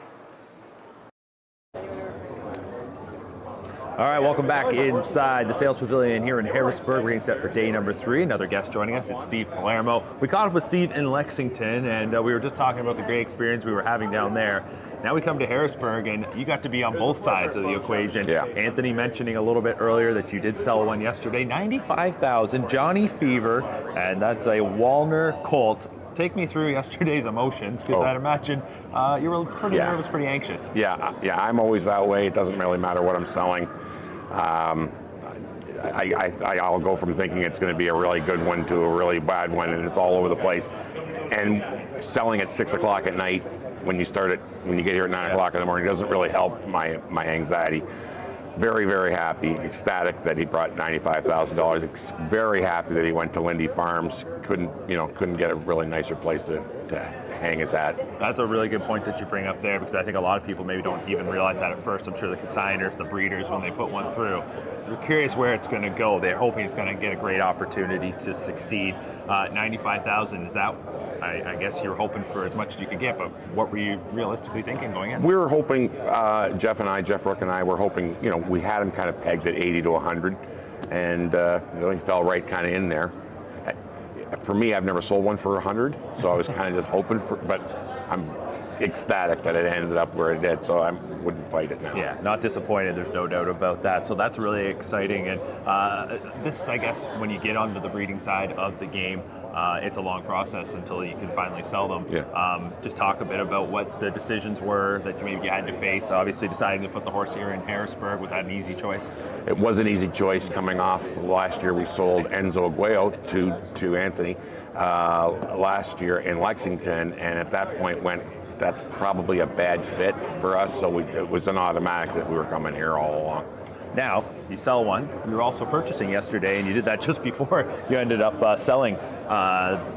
All right, welcome back inside the sales pavilion here in Harrisburg. We're getting set for day number 3. Another guest joining us, it's Steve Palermo. We caught up with Steve in Lexington, and we were just talking about the great experience we were having down there. Now we come to Harrisburg, and you got to be on both sides of the equation. Yeah. Anthony mentioning a little bit earlier that you did sell one yesterday, $95,000, Johnny Fever, and that's a Walner colt. Take me through yesterday's emotions, because I'd imagine you were pretty nervous, pretty anxious. Yeah, I'm always that way. It doesn't really matter what I'm selling. I'll go from thinking it's going to be a really good one to a really bad one, and it's all over the place. And selling at 6 o'clock at night when you get here at 9 o'clock in the morning doesn't really help my anxiety. Very, very happy, ecstatic that he brought $95,000. Very happy that he went to Lindy Farms. Couldn't get a really nicer place to hang his hat. That's a really good point that you bring up there, because I think a lot of people maybe don't even realize that at first. I'm sure the consigners, the breeders, when they put one through, they're curious where it's going to go. They're hoping it's going to get a great opportunity to succeed. $95,000, is that, I guess you were hoping for as much as you could get, but what were you realistically thinking going in? We were hoping, Jeff Rook and I were hoping, we had him kind of pegged at 80 to 100, and he fell right kind of in there. For me, I've never sold one for 100, so I was kind of just hoping for, but I'm ecstatic that it ended up where it did, so I wouldn't fight it now. Yeah, not disappointed, there's no doubt about that. So that's really exciting, and this, I guess, when you get onto the breeding side of the game, it's a long process until you can finally sell them. Yeah. Just talk a bit about what the decisions were that you had to face. Obviously, deciding to put the horse here in Harrisburg, was that an easy choice? It was an easy choice coming off. Last year we sold Enzo Aguayo to Anthony last year in Lexington, and at that point that's probably a bad fit for us, so it was an automatic that we were coming here all along. Now, you sell one. You were also purchasing yesterday, and you did that just before you ended up selling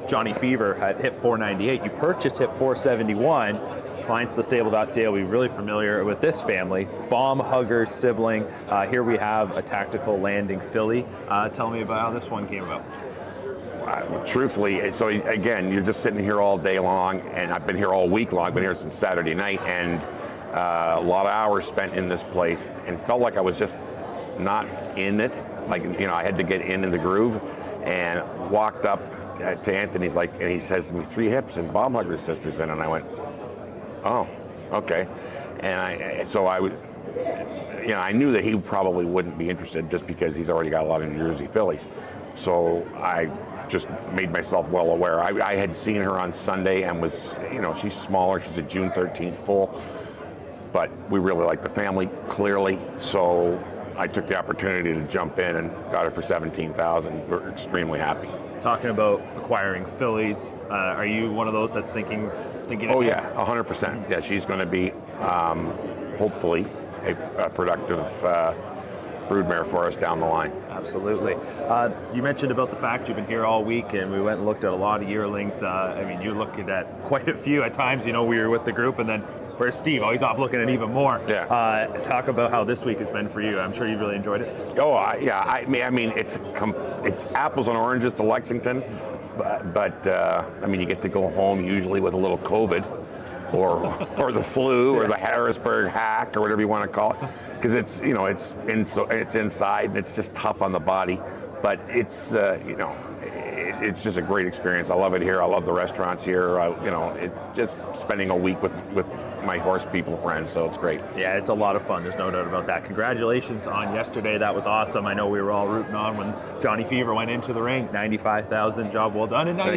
Johnny Fever at hip 498. You purchased hip 471. Clients of thestable.ca will be really familiar with this family. Bomb Hugger sibling. Here we have a tactical landing filly. Tell me about how this one came about. truthfully, so again, you're just sitting here all day long, and I've been here all week long. I've been here since Saturday night, and a lot of hours spent in this place, and felt like I was just not in it. Like, you know, I had to get in the groove, and walked up to Anthony's, like, and he says to me, 3 hips and Baumhugger's sisters in, and I went, oh, okay. And I knew that he probably wouldn't be interested just because he's already got a lot of New Jersey fillies. So I just made myself well aware. I had seen her on Sunday and was, you know, she's smaller. She's a June 13th foal, but we really like the family, clearly. So I took the opportunity to jump in and got her for $17,000. We're extremely happy. Talking about acquiring fillies, are you one of those that's thinking? Oh yeah, 100%. Yeah, she's going to be hopefully a productive broodmare for us down the line. Absolutely. You mentioned about the fact you've been here all week, and we went and looked at a lot of yearlings. I mean, you looked at quite a few at times. You know, we were with the group, and then where's Steve? Oh, he's off looking at even more. Yeah. Talk about how this week has been for you. I'm sure you really enjoyed it. Oh, yeah. I mean, it's apples and oranges to Lexington, but I mean, you get to go home usually with a little COVID, or the flu, or the Harrisburg hack, or whatever you want to call it, because it's, you know, it's inside and it's just tough on the body, but it's you know, it's just a great experience. I love it here. I love the restaurants here. You know, it's just spending a week with my horse people friends, so it's great. Yeah, it's a lot of fun. There's no doubt about that. Congratulations on yesterday. That was awesome. I know we were all rooting on when Johnny Fever went into the ring. 95,000, job well done. And now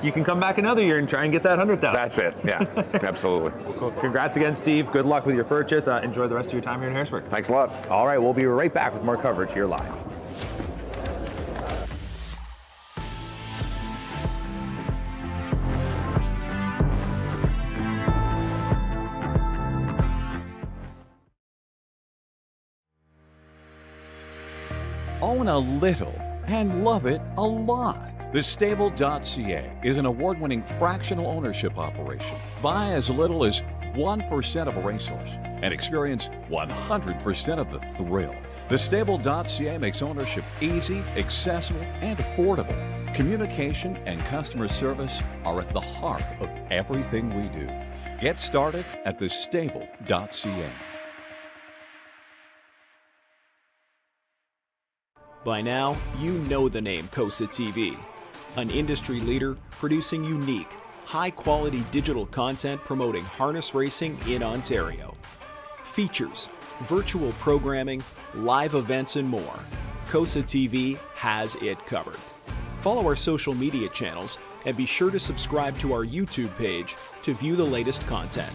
you can come back another year and try and get that 100,000. That's it. Yeah, absolutely. Cool. Congrats again, Steve. Good luck with your purchase. Enjoy the rest of your time here in Harrisburg. Thanks a lot. All right, we'll be right back with more coverage here live. Own a little and love it a lot. Thestable.ca is an award-winning fractional ownership operation. Buy as little as 1% of a racehorse and experience 100% of the thrill. Thestable.ca makes ownership easy, accessible, and affordable. Communication and customer service are at the heart of everything we do. Get started at thestable.ca. By now, you know the name COSA TV, an industry leader producing unique, high-quality digital content promoting harness racing in Ontario. Features, virtual programming, live events, and more. COSA TV has it covered. Follow our social media channels and be sure to subscribe to our YouTube page to view the latest content.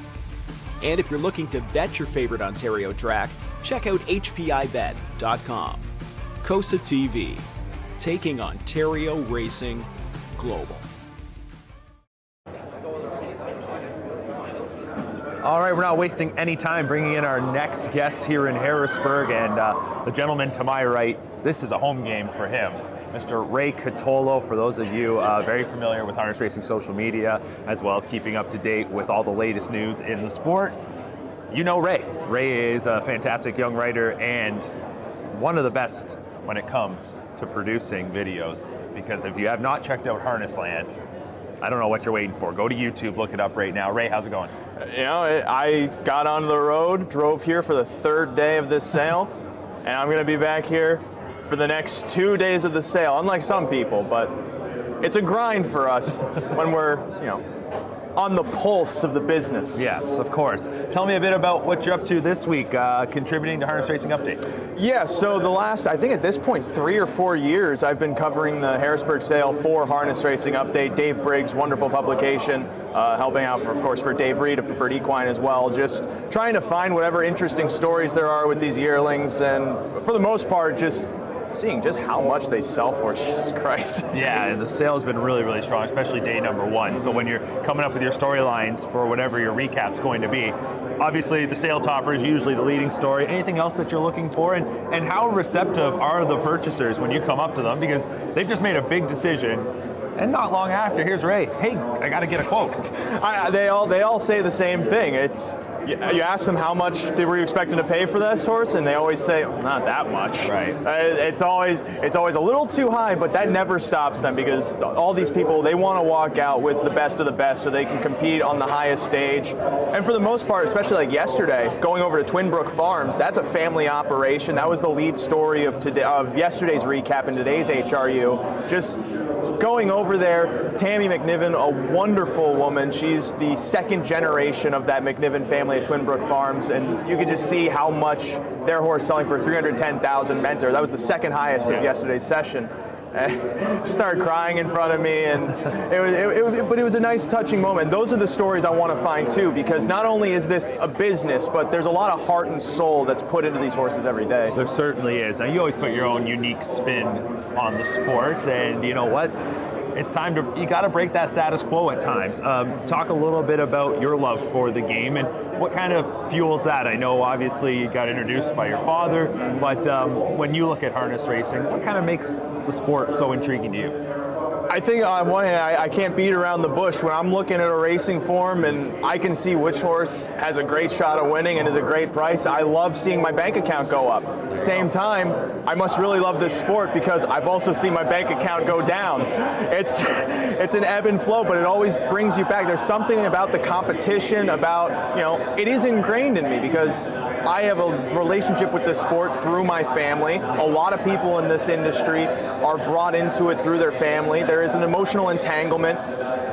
And if you're looking to bet your favorite Ontario track, check out hpibet.com. COSA TV, taking Ontario racing global. All right, we're not wasting any time bringing in our next guest here in Harrisburg, and the gentleman to my right, this is a home game for him. Mr. Ray Catolo, for those of you very familiar with harness racing social media, as well as keeping up to date with all the latest news in the sport, you know Ray. Ray is a fantastic young writer and one of the best when it comes to producing videos, because if you have not checked out Harness Land, I don't know what you're waiting for. Go to YouTube, look it up right now. Ray, how's it going? You know, I got on the road, drove here for the 3rd day of this sale, and I'm going to be back here for the next 2 days of the sale, unlike some people, but it's a grind for us when we're, you know, on the pulse of the business. Yes, of course. Tell me a bit about what you're up to this week, contributing to Harness Racing Update. Yeah, so the last, I think at this point, 3 or 4 years, I've been covering the Harrisburg sale for Harness Racing Update. Dave Briggs, wonderful publication, helping out, of course, for Dave Reed of Preferred Equine as well. Just trying to find whatever interesting stories there are with these yearlings, and for the most part, just seeing just how much they sell for. Jesus Christ. Yeah, and the sale has been really, really strong, especially day number 1. So when you're coming up with your storylines for whatever your recap's going to be, obviously the sale topper is usually the leading story. Anything else that you're looking for? And how receptive are the purchasers when you come up to them? Because they've just made a big decision. And not long after, here's Ray. Hey, I got to get a quote. They all say the same thing. It's, you ask them how much were you expecting to pay for this horse, and they always say not that much. Right. It's always a little too high, but that never stops them, because all these people, they want to walk out with the best of the best so they can compete on the highest stage. And for the most part, especially like yesterday, going over to Twinbrook Farms, that's a family operation. That was the lead story of yesterday's recap and today's HRU. Just going over there, Tammy McNiven, a wonderful woman. She's the second generation of that McNiven family at Twinbrook Farms, and you could just see how much their horse selling for $310,000 Mentor. That was the second highest of yesterday's session. She started crying in front of me, and but it was a nice, touching moment. Those are the stories I want to find too, because not only is this a business, but there's a lot of heart and soul that's put into these horses every day. There certainly is. Now, you always put your own unique spin on the sport, and you know what? It's time you got to break that status quo at times. Talk a little bit about your love for the game and what kind of fuels that. I know obviously you got introduced by your father, but when you look at harness racing, what kind of makes the sport so intriguing to you? I think on one hand, I can't beat around the bush. When I'm looking at a racing form and I can see which horse has a great shot of winning and is a great price, I love seeing my bank account go up. Same time, I must really love this sport because I've also seen my bank account go down. It's an ebb and flow, but it always brings you back. There's something about the competition, about, you know, it is ingrained in me because I have a relationship with this sport through my family. A lot of people in this industry are brought into it through their family. There is an emotional entanglement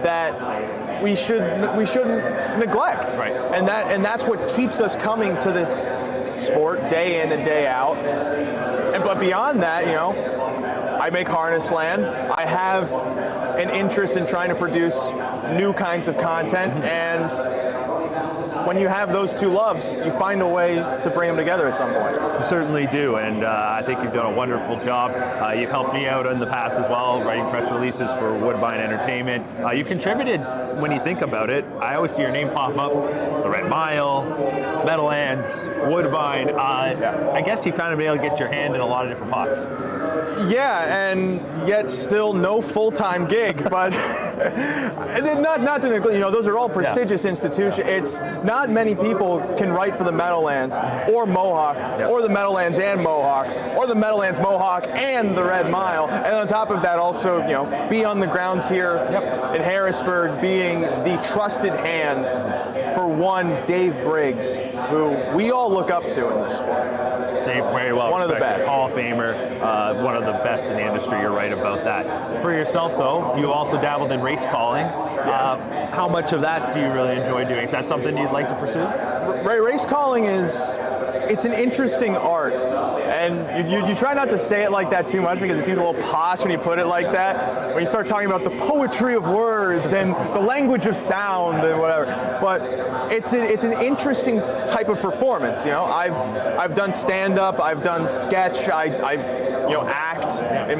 that we shouldn't neglect. Right. And that's what keeps us coming to this sport day in and day out. But beyond that, you know, I make Harness Land. I have an interest in trying to produce new kinds of content, and when you have those two loves, you find a way to bring them together at some point. You certainly do, and I think you've done a wonderful job. You've helped me out in the past as well, writing press releases for Woodbine Entertainment. You contributed, when you think about it, I always see your name pop up, the Red Mile, Meadowlands, Woodbine. I guess you've kind of been able to get your hand in a lot of different pots. Yeah, and yet still no full-time gig, but not to neglect, you know, those are all prestigious institutions. It's not many people can write for the Meadowlands or Mohawk, or the Meadowlands and Mohawk, or the Meadowlands, Mohawk, and the Red Mile. And on top of that, also, you know, be on the grounds here in Harrisburg, being the trusted hand for one Dave Briggs, who we all look up to in this sport. Dave, very well one of the best. Hall of Famer, one of the best in the industry. You're right about that. For yourself, though, you also dabbled in race calling. How much of that do you really enjoy doing? Is that something you'd like to pursue? Race calling it's an interesting art, and you try not to say it like that too much because it seems a little posh when you put it like that. When you start talking about the poetry of words and the language of sound and whatever, but it's an interesting type of performance. You know, I've done stand-up, I've done sketch, I act in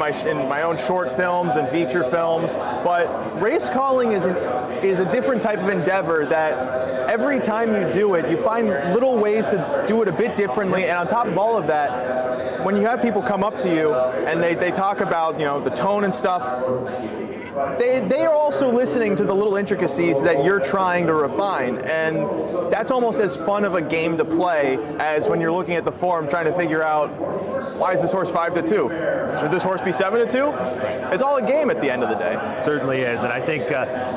my own short films and feature films, but race calling is a different type of endeavor that every time you do it, you find little ways to do it a bit differently. And on top of all of that, when you have people come up to you and they talk about, you know, the tone and stuff, they are also listening to the little intricacies that you're trying to refine, and that's almost as fun of a game to play as when you're looking at the form trying to figure out, why is this horse 5-2? Should this horse be 7-2? It's all a game at the end of the day. It certainly is, and I think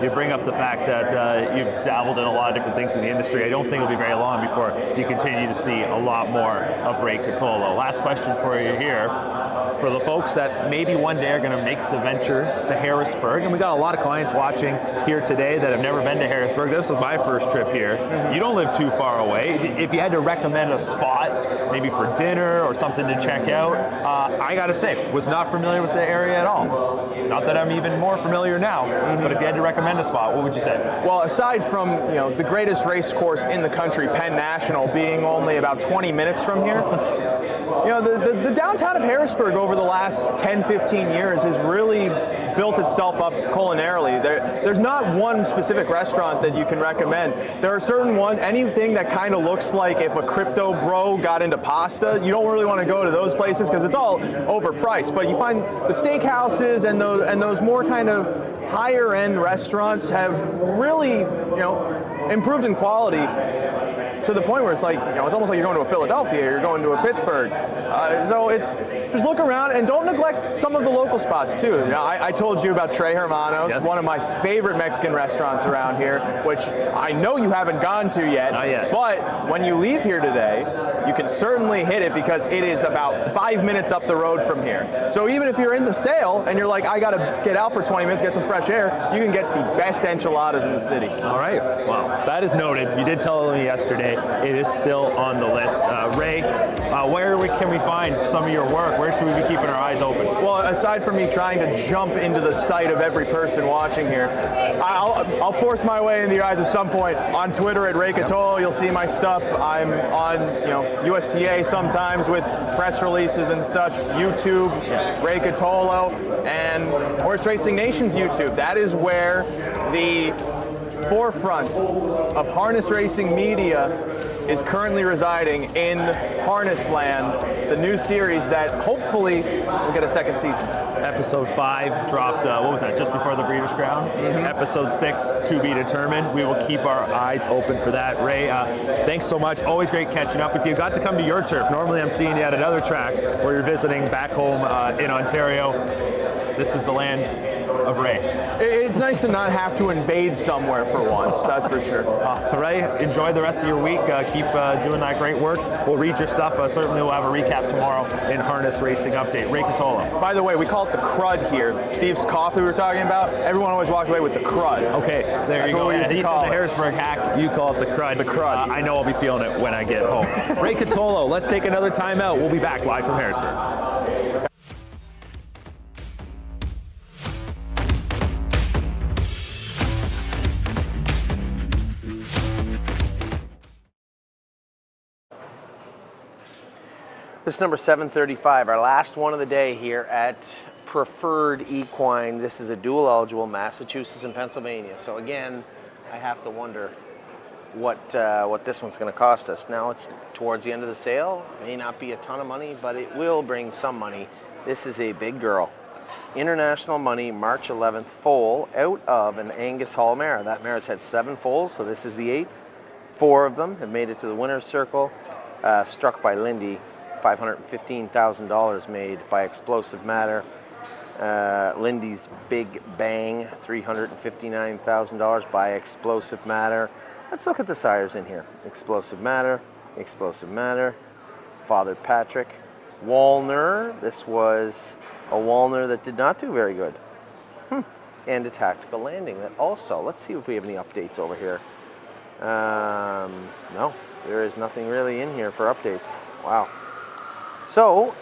you bring up the fact that you've dabbled in a lot of different things in the industry. I don't think it'll be very long before you continue to see a lot more of Ray Catolo. Last question for you here. For the folks that maybe one day are going to make the venture to Harrisburg, and we got a lot of clients watching here today that have never been to Harrisburg. This was my first trip here. You don't live too far away. If you had to recommend a spot, maybe for dinner or something to check out, I got to say, was not familiar with the area at all. Not that I'm even more familiar now, but if you had to recommend a spot, what would you say? Well, aside from, you know, the greatest race course in the country, Penn National, being only about 20 minutes from here, you know, the downtown of Harrisburg over the last 10, 15 years has really built itself up culinarily. There's not one specific restaurant that you can recommend. There are certain ones, anything that kind of looks like if a crypto bro got into pasta, you don't really want to go to those places because it's all overpriced. But you find the steakhouses and those more kind of higher end restaurants have really, you know, improved in quality. to the point where it's like, it's almost like you're going to a Philadelphia, you're going to a Pittsburgh. So it's just look around and don't neglect some of the local spots too. I told you about Tres Hermanos, Yes. one of my favorite Mexican restaurants around here, which I know you haven't gone to yet. Not yet. But when you leave here today, you can certainly hit it because it is about 5 minutes up the road from here. So even if you're in the sale and you're like, I gotta get out for 20 minutes, get some fresh air, you can get the best enchiladas in the city. All right. Well, that is noted. You did tell me yesterday it is still on the list. Ray, where can we find some of your work? Where should we be keeping our eyes open? Well, aside from me trying to jump into the sight of every person watching here, I'll force my way into your eyes at some point. On Twitter at Ray Catolo, you'll see my stuff. I'm on USTA sometimes with press releases and such. YouTube, Ray Catolo, and Horse Racing Nation's YouTube. That is where the forefront of harness racing media is currently residing in Harness Land, the new series that hopefully will get a second season. Episode 5 dropped, what was that, just before the Breeders' Crown? Mm-hmm. Episode 6, to be determined. We will keep our eyes open for that. Ray, thanks so much. Always great catching up with you. Got to come to your turf. Normally I'm seeing you at another track where you're visiting back home in Ontario. This is the land of Ray. It's nice to not have to invade somewhere for once, that's for sure. Ray, enjoy the rest of your week. Keep doing that great work. We'll read your stuff. Certainly we'll have a recap tomorrow in Harness Racing Update. Ray Catolo. By the way, we call it the crud here. Steve's coffee we were talking about, everyone always walks away with the crud. Okay, there That's you what go. we used to He's call the it. Harrisburg hack. You call it the crud. The crud. I know I'll be feeling it when I get home. Ray Catolo, let's take another time out. We'll be back live from Harrisburg. This is number 735, our last one of the day here at Preferred Equine. This is a dual eligible, Massachusetts and Pennsylvania. So again, I have to wonder what this one's going to cost us. Now it's towards the end of the sale. May not be a ton of money, but it will bring some money. This is a big girl. International Money, March 11th foal out of an Angus Hall mare. That mare's had 7 foals, so this is the 8th. 4 of them have made it to the winner's circle. Struck by Lindy. $515,000 made by Explosive Matter. Lindy's Big Bang, $359,000 by Explosive Matter. Let's look at the sires in here. Explosive Matter, Explosive Matter, Father Patrick, Walner. This was a Walner that did not do very good. And a Tactical Landing that also, let's see if we have any updates over here. No, there is nothing really in here for updates. Wow. So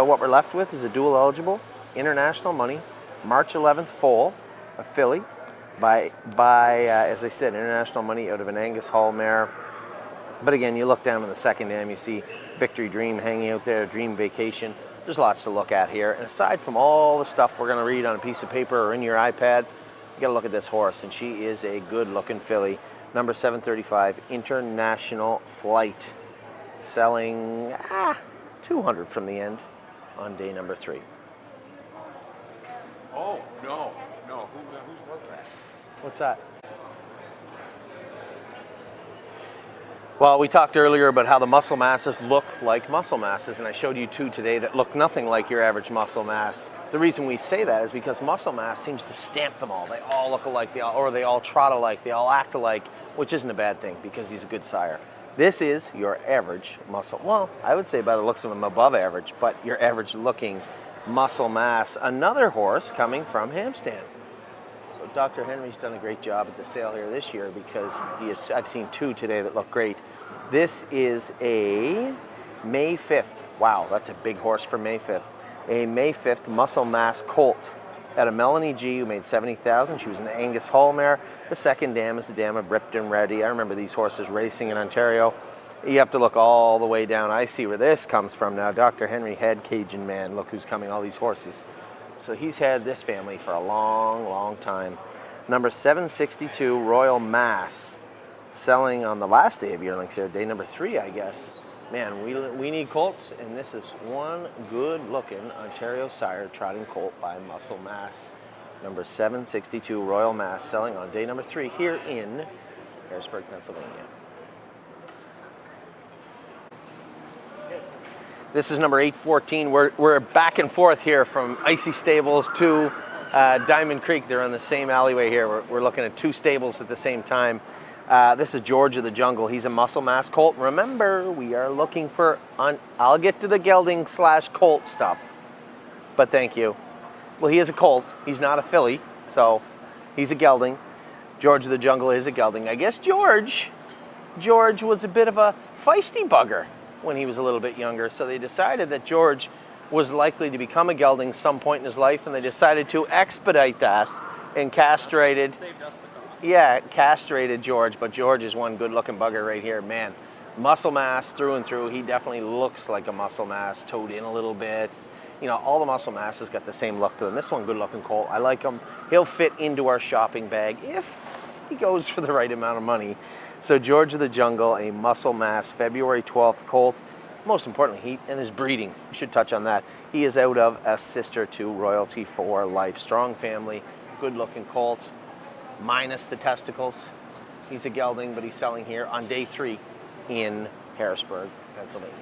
what we're left with is a dual eligible, International Money, March 11th foal, a filly, by as I said, International Money out of an Angus Hall mare. But again, you look down in the second dam, you see Victory Dream hanging out there, Dream Vacation. There's lots to look at here. And aside from all the stuff we're going to read on a piece of paper or in your iPad, you got to look at this horse, and she is a good-looking filly. Number 735, International Flight, selling 200 from the end on day number 3. Oh, no. Whose was that? What's that? Well, we talked earlier about how the muscle masses look like muscle masses, and I showed you 2 today that look nothing like your average muscle mass. The reason we say that is because muscle mass seems to stamp them all. They all look alike, they all trot alike, they all act alike, which isn't a bad thing because he's a good sire. This is your average muscle. Well, I would say by the looks of him above average, but your average looking muscle mass. Another horse coming from Hampstead. So Dr. Henry's done a great job at the sale here this year because I've seen 2 today that look great. This is a May 5th. Wow, that's a big horse for May 5th. A May 5th muscle mass colt at a Melanie G who made $70,000. She was an Angus Hall mare. The second dam is the dam of Ripped and Ready. I remember these horses racing in Ontario. You have to look all the way down. I see where this comes from now. Dr. Henry had Cajun Man. Look who's coming, all these horses. So he's had this family for a long, long time. Number 762, Royal Mass, selling on the last day of yearlings here, day number 3, I guess. Man, we need colts, and this is one good-looking Ontario sire trotting colt by Muscle Mass. Number 762, Royal Mass, selling on day number 3 here in Harrisburg, Pennsylvania. This is number 814. We're back and forth here from Icy Stables to Diamond Creek. They're on the same alleyway here. We're looking at two stables at the same time. This is George of the Jungle. He's a muscle mass colt. Remember, we are looking for, I'll get to the gelding / colt stuff, but thank you. Well, he is a colt. He's not a filly, so he's a gelding. George of the Jungle is a gelding. I guess George was a bit of a feisty bugger when he was a little bit younger, so they decided that George was likely to become a gelding some point in his life, and they decided to expedite that and castrated. Saved us the cost. Yeah, castrated George, but George is one good-looking bugger right here, man. Muscle mass through and through. He definitely looks like a muscle mass, toed in a little bit. You know, all the muscle masses got the same look to them. This one, good-looking colt. I like him. He'll fit into our shopping bag if he goes for the right amount of money. So George of the Jungle, a muscle mass, February 12th colt. Most importantly, he and his breeding. We should touch on that. He is out of a sister to Royalty for Life. Strong family, good-looking colt, minus the testicles. He's a gelding, but he's selling here on day 3 in Harrisburg, Pennsylvania.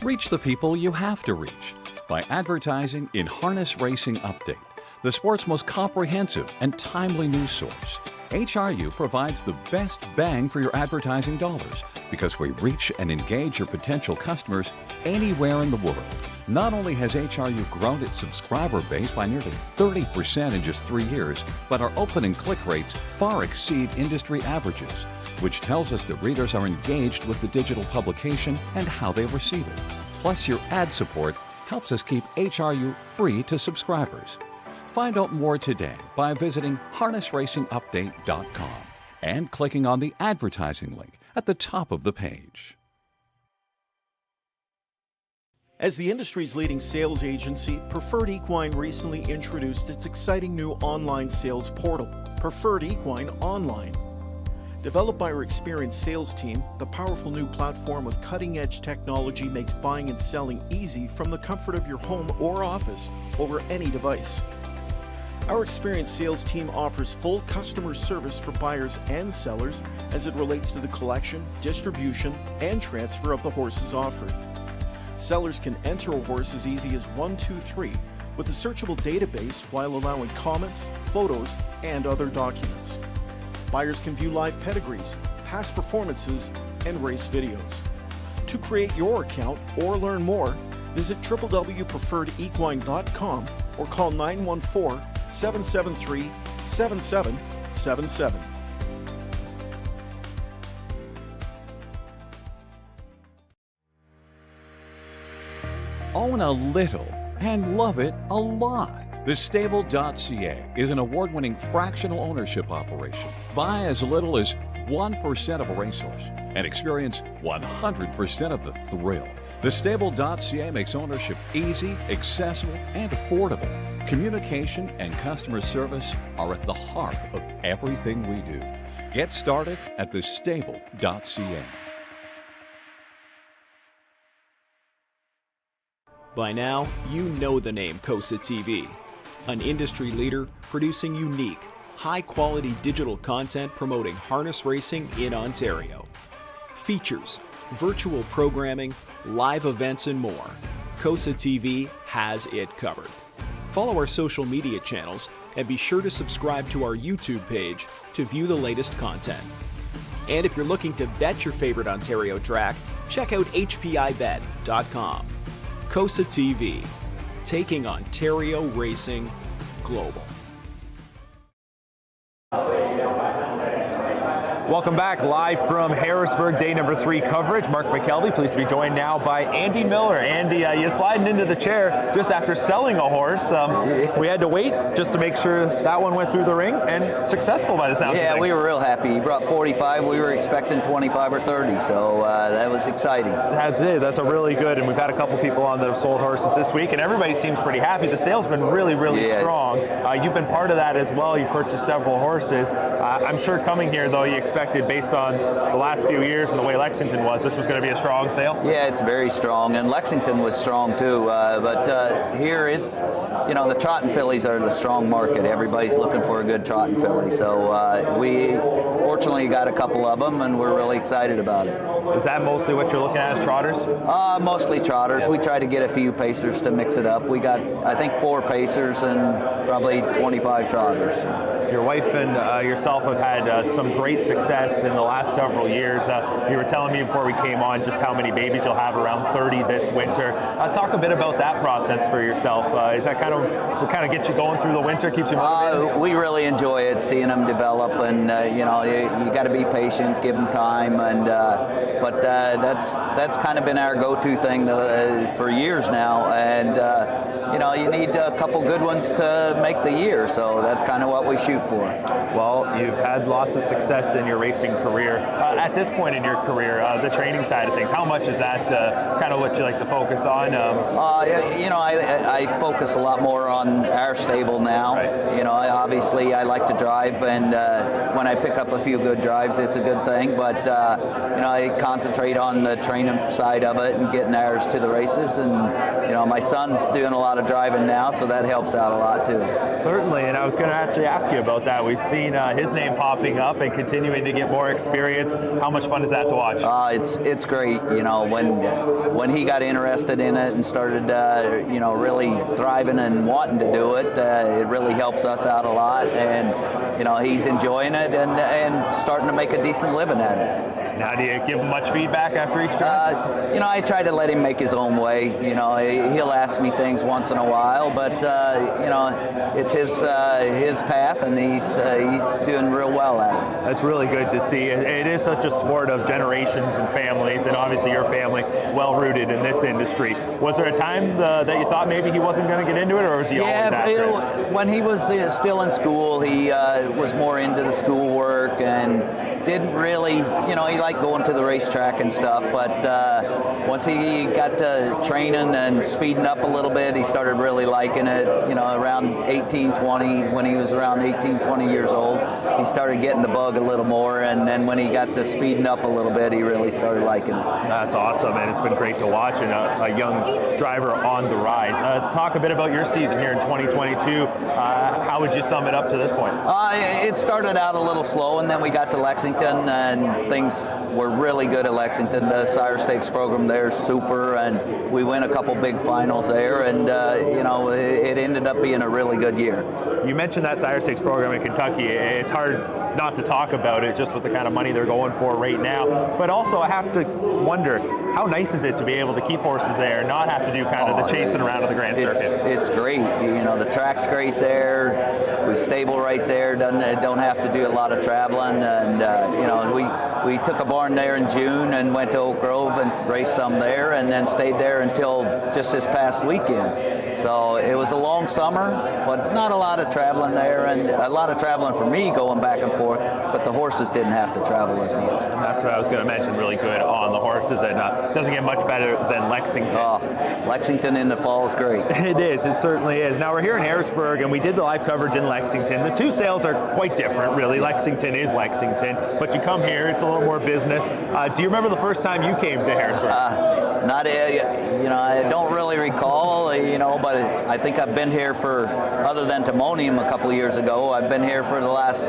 Reach the people you have to reach by advertising in Harness Racing Update, the sport's most comprehensive and timely news source. HRU provides the best bang for your advertising dollars because we reach and engage your potential customers anywhere in the world. Not only has HRU grown its subscriber base by nearly 30% in just 3 years, but our open and click rates far exceed industry averages, which tells us that readers are engaged with the digital publication and how they receive it. Plus, your ad support helps us keep HRU free to subscribers. Find out more today by visiting harnessracingupdate.com and clicking on the advertising link at the top of the page. As the industry's leading sales agency, Preferred Equine recently introduced its exciting new online sales portal, Preferred Equine Online. Developed by our experienced sales team, the powerful new platform with cutting-edge technology makes buying and selling easy from the comfort of your home or office over any device. Our experienced sales team offers full customer service for buyers and sellers as it relates to the collection, distribution, and transfer of the horses offered. Sellers can enter a horse as easy as 1, 2, 3 with a searchable database while allowing comments, photos, and other documents. Buyers can view live pedigrees, past performances, and race videos. To create your account or learn more, visit www.preferredequine.com or call 914-773-7777. Own a little and love it a lot. Thestable.ca is an award-winning fractional ownership operation. Buy as little as 1% of a racehorse and experience 100% of the thrill. Thestable.ca makes ownership easy, accessible, and affordable. Communication and customer service are at the heart of everything we do. Get started at thestable.ca. By now, you know the name COSA TV, an industry leader producing unique, high-quality digital content promoting harness racing in Ontario. Features, virtual programming, live events, and more. COSA TV has it covered. Follow our social media channels and be sure to subscribe to our YouTube page to view the latest content. And if you're looking to bet your favorite Ontario track, check out hpibet.com. COSA TV, taking Ontario racing global. Welcome back, live from Harrisburg, day number 3 coverage. Mark McKelvey, pleased to be joined now by Andy Miller. Andy, you sliding into the chair just after selling a horse. We had to wait just to make sure that one went through the ring, and successful by the sound of things. Yeah, we were real happy. He brought 45. We were expecting 25 or 30, so that was exciting. That's a really good, and we've had a couple people on that have sold horses this week, and everybody seems pretty happy. The sales been really, really strong. You've been part of that as well. You've purchased several horses. I'm sure coming here, though, you expected, based on the last few years and the way Lexington was, this was going to be a strong sale? Yeah, it's very strong, and Lexington was strong too. But here, the trotting fillies are the strong market. Everybody's looking for a good trotting filly. So we fortunately got a couple of them, and we're really excited about it. Is that mostly what you're looking at as trotters? Mostly trotters. We try to get a few pacers to mix it up. We got, I think, 4 pacers and probably 25 trotters. Your wife and yourself have had some great success in the last several years. You were telling me before we came on just how many babies you'll have, around 30 this winter. Talk a bit about that process for yourself. Is that what kind of gets you going through the winter, keeps you motivated? We really enjoy it, seeing them develop, and you got to be patient, give them time, and but that's kind of been our go-to thing for years now, and you need a couple good ones to make the year, so that's kind of what we shoot for. Well, you've had lots of success in your racing career. At this point in your career, the training side of things, how much is that kind of what you like to focus on? I focus a lot more on our stable now. Right. Obviously I like to drive, and when I pick up a few good drives, it's a good thing, but I concentrate on the training side of it and getting ours to the races, and my son's doing a lot of driving now, so that helps out a lot too. Certainly, and I was going to actually ask you about that. We've seen his name popping up and continuing to get more experience. How much fun is that to watch? It's great. When he got interested in it and started really thriving and wanting to do it, it really helps us out a lot, and he's enjoying it and starting to make a decent living at it. Now, do you give him much feedback after each drive? I try to let him make his own way. He'll ask me things once in a while, but it's his path, and he's doing real well at it. That's really good to see. It is such a sport of generations and families, and obviously your family well rooted in this industry. Was there a time that you thought maybe he wasn't going to get into it, or was he always after it? When he was still in school, he was more into the schoolwork and didn't really, he liked going to the racetrack and stuff, but once he got to training and speeding up a little bit, he started really liking it. Around 18, 20, when he was around 18, 20 years old, he started getting the bug a little more, and then when he got to speeding up a little bit, he really started liking it. That's awesome, and it's been great to watch, and a young driver on the rise. Talk a bit about your season here in 2022. How would you sum it up to this point? It started out a little slow, and then we got to Lexington, and things were really good at Lexington. The Sire Stakes program there is super, and we win a couple big finals there, and it ended up being a really good year. You mentioned that Sire Stakes program in Kentucky. It's hard not to talk about it just with the kind of money they're going for right now, but also I have to wonder, how nice is it to be able to keep horses there and not have to do kind of the chasing around of the Grand Circuit? It's great. The track's great there. We stable right there. Don't have to do a lot of traveling, and we took a barn there in June and went to Oak Grove and raced some there, and then stayed there until just this past weekend. So it was a long summer, but not a lot of traveling there, and a lot of traveling for me going back and forth, but the horses didn't have to travel as much. That's what I was going to mention, really good on the horses, and doesn't get much better than Lexington. Lexington in the fall is great. It is, it certainly is. Now we're here in Harrisburg, and we did the live coverage in Lexington. The two sales are quite different, really. Lexington is Lexington, but you come here, it's a little more business. Do you remember the first time you came to Harrisburg? I don't really recall, but I think I've been here for, other than Timonium a couple of years ago, I've been here for the last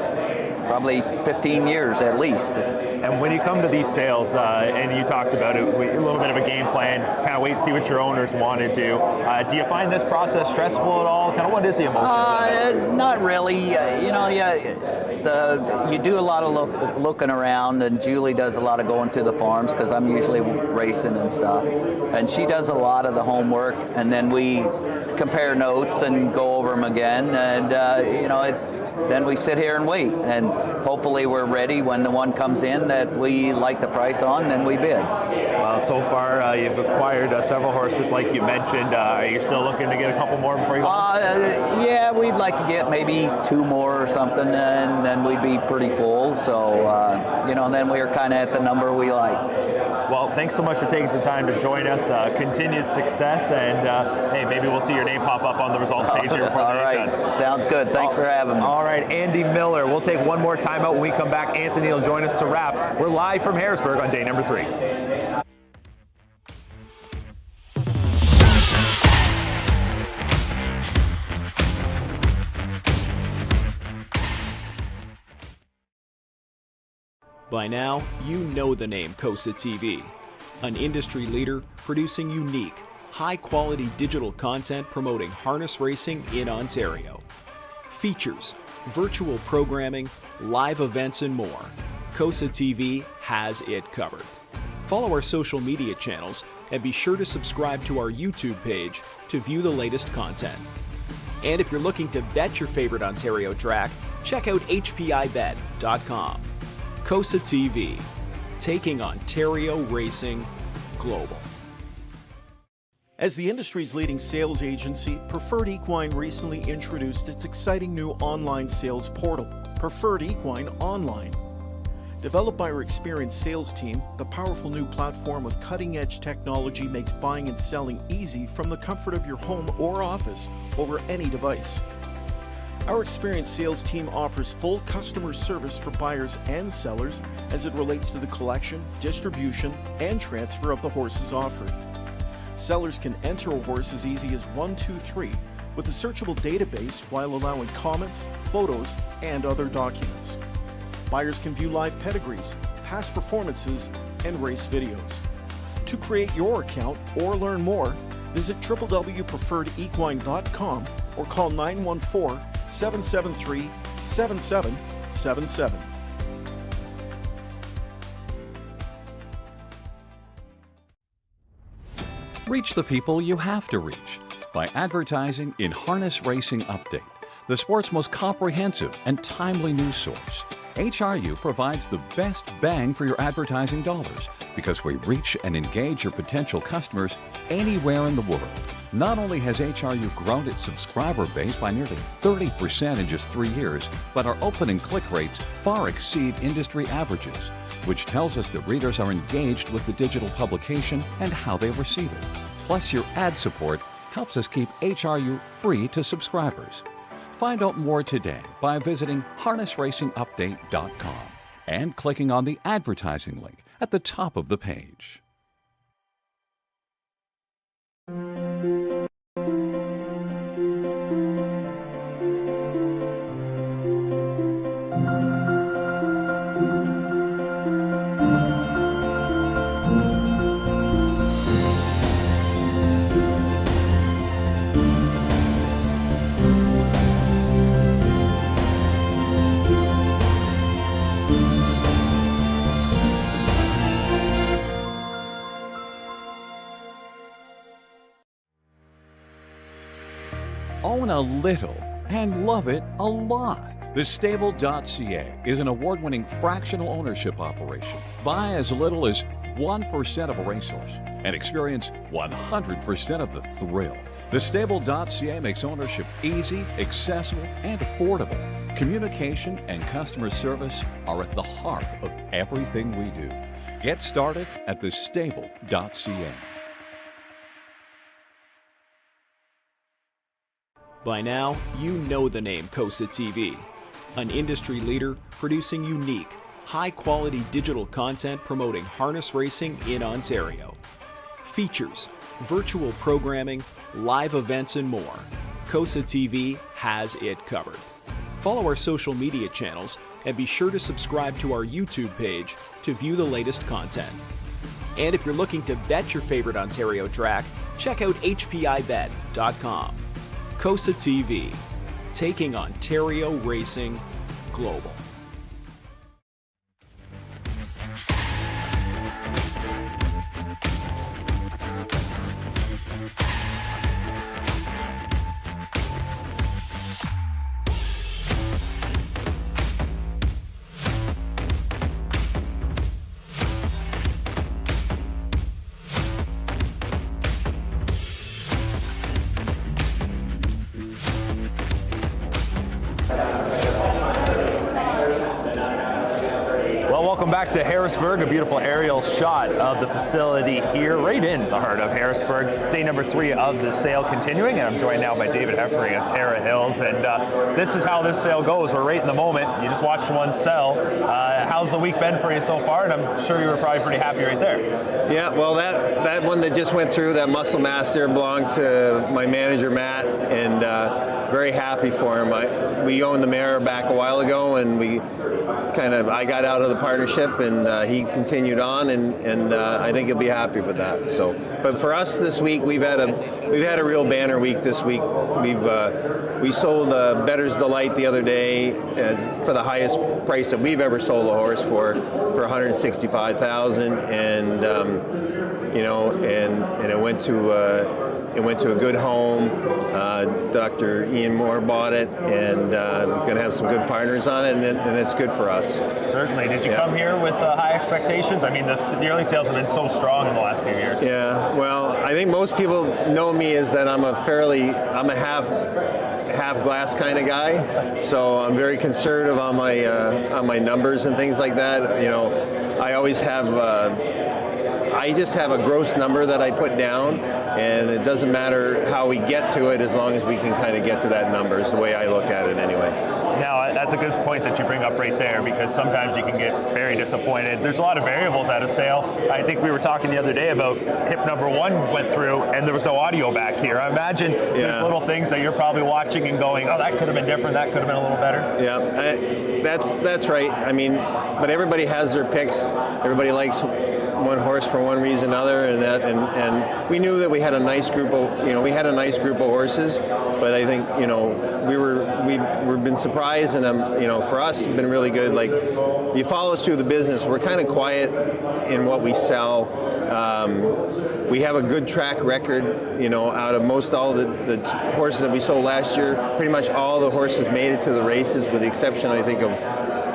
probably 15 years at least. And when you come to these sales, and you talked about it, a little bit of a game plan, kind of wait to see what your owners want to do you find this process stressful at all? Kind of what is the emotion? Not really. You do a lot of looking around, and Julie does a lot of going to the farms because I'm usually racing and stuff. And she does a lot of the homework, and then we compare notes and go over them again. And then we sit here and wait. And hopefully we're ready when the one comes in that we like the price on, then we bid. Well, so far you've acquired several horses, like you mentioned. Are you still looking to get a couple more before you go? Yeah, we'd like to get maybe 2 more or something, and then we'd be pretty full. So, then we're kind of at the number we like. Well, thanks so much for taking some time to join us. Continued success, and hey, maybe we'll see your name pop up on the results page here before All the day's right, done. sounds good. Thanks for having me. All right, Andy Miller. We'll take one more timeout. When we come back, Anthony will join us to wrap. We're live from Harrisburg on day number 3. By now, you know the name COSA TV, an industry leader producing unique, high-quality digital content promoting harness racing in Ontario. Features, virtual programming, live events, and more. COSA TV has it covered. Follow our social media channels and be sure to subscribe to our YouTube page to view the latest content. And if you're looking to bet your favorite Ontario track, check out hpibet.com. COSA TV, taking Ontario racing global. As the industry's leading sales agency, Preferred Equine recently introduced its exciting new online sales portal, Preferred Equine Online. Developed by our experienced sales team, the powerful new platform with cutting-edge technology makes buying and selling easy from the comfort of your home or office over any device. Our experienced sales team offers full customer service for buyers and sellers as it relates to the collection, distribution, and transfer of the horses offered. Sellers can enter a horse as easy as 1, 2, 3 with a searchable database while allowing comments, photos, and other documents. Buyers can view live pedigrees, past performances, and race videos. To create your account or learn more, visit www.preferredequine.com or call 914-773-7777. Reach the people you have to reach by advertising in Harness Racing Update, the sport's most comprehensive and timely news source. HRU provides the best bang for your advertising dollars because we reach and engage your potential customers anywhere in the world. Not only has HRU grown its subscriber base by nearly 30% in just 3 years, but our open and click rates far exceed industry averages, which tells us that readers are engaged with the digital publication and how they receive it. Plus, your ad support helps us keep HRU free to subscribers. Find out more today by visiting harnessracingupdate.com and clicking on the advertising link at the top of the page. Own a little and love it a lot. Thestable.ca is an award-winning fractional ownership operation. Buy as little as 1% of a racehorse and experience 100% of the thrill. Thestable.ca makes ownership easy, accessible, and affordable. Communication and customer service are at the heart of everything we do. Get started at thestable.ca. By now, you know the name COSA TV, an industry leader producing unique, high-quality digital content promoting harness racing in Ontario. Features, virtual programming, live events, and more. COSA TV has it covered. Follow our social media channels and be sure to subscribe to our YouTube page to view the latest content. And if you're looking to bet your favorite Ontario track, check out hpibet.com. COSA TV, taking Ontario racing global. Welcome back to Harrisburg, a beautiful aerial shot of the facility here, right in the heart of Harrisburg. Day number 3 of the sale continuing, and I'm joined now by David Heffering at Terra Hills, and this is how this sale goes. We're right in the moment. You just watched one sell. How's the week been for you so far? And I'm sure you were probably pretty happy right there. Yeah, well, that one that just went through, that Muscle Master, belonged to my manager, Matt, and very happy for him. We owned the mare back a while ago, and I got out of the partnership, and he continued on, and I think he'll be happy with that. So, but for us this week, we've had a real banner week this week. We sold Better's Delight the other day for the highest price that we've ever sold a horse for $165,000, and and it went to a good home. Dr. Ian Moore bought it, and we're going to have some good partners on it, and it's good for us. Certainly. Did you come here with high expectations? I mean, the early sales have been so strong in the last few years. Yeah, well, I think most people know me as that I'm a half glass kind of guy, so I'm very conservative on my numbers and things like that. I always have I just have a gross number that I put down, and it doesn't matter how we get to it as long as we can kind of get to that number, is the way I look at it anyway. Now, that's a good point that you bring up right there, because sometimes you can get very disappointed. There's a lot of variables at a sale. I think we were talking the other day about hip number 1 went through and there was no audio back here. I imagine there's little things that you're probably watching and going, oh, that could have been different, that could have been a little better. Yeah, that's right. I mean, but everybody has their picks. Everybody likes one horse for one reason or another, and we knew that we had a nice group of horses, but I think we've been surprised, and for us it's been really good. Like, you follow us through the business, we're kind of quiet in what we sell. We have a good track record, out of most all the horses that we sold last year. Pretty much all the horses made it to the races, with the exception, I think, of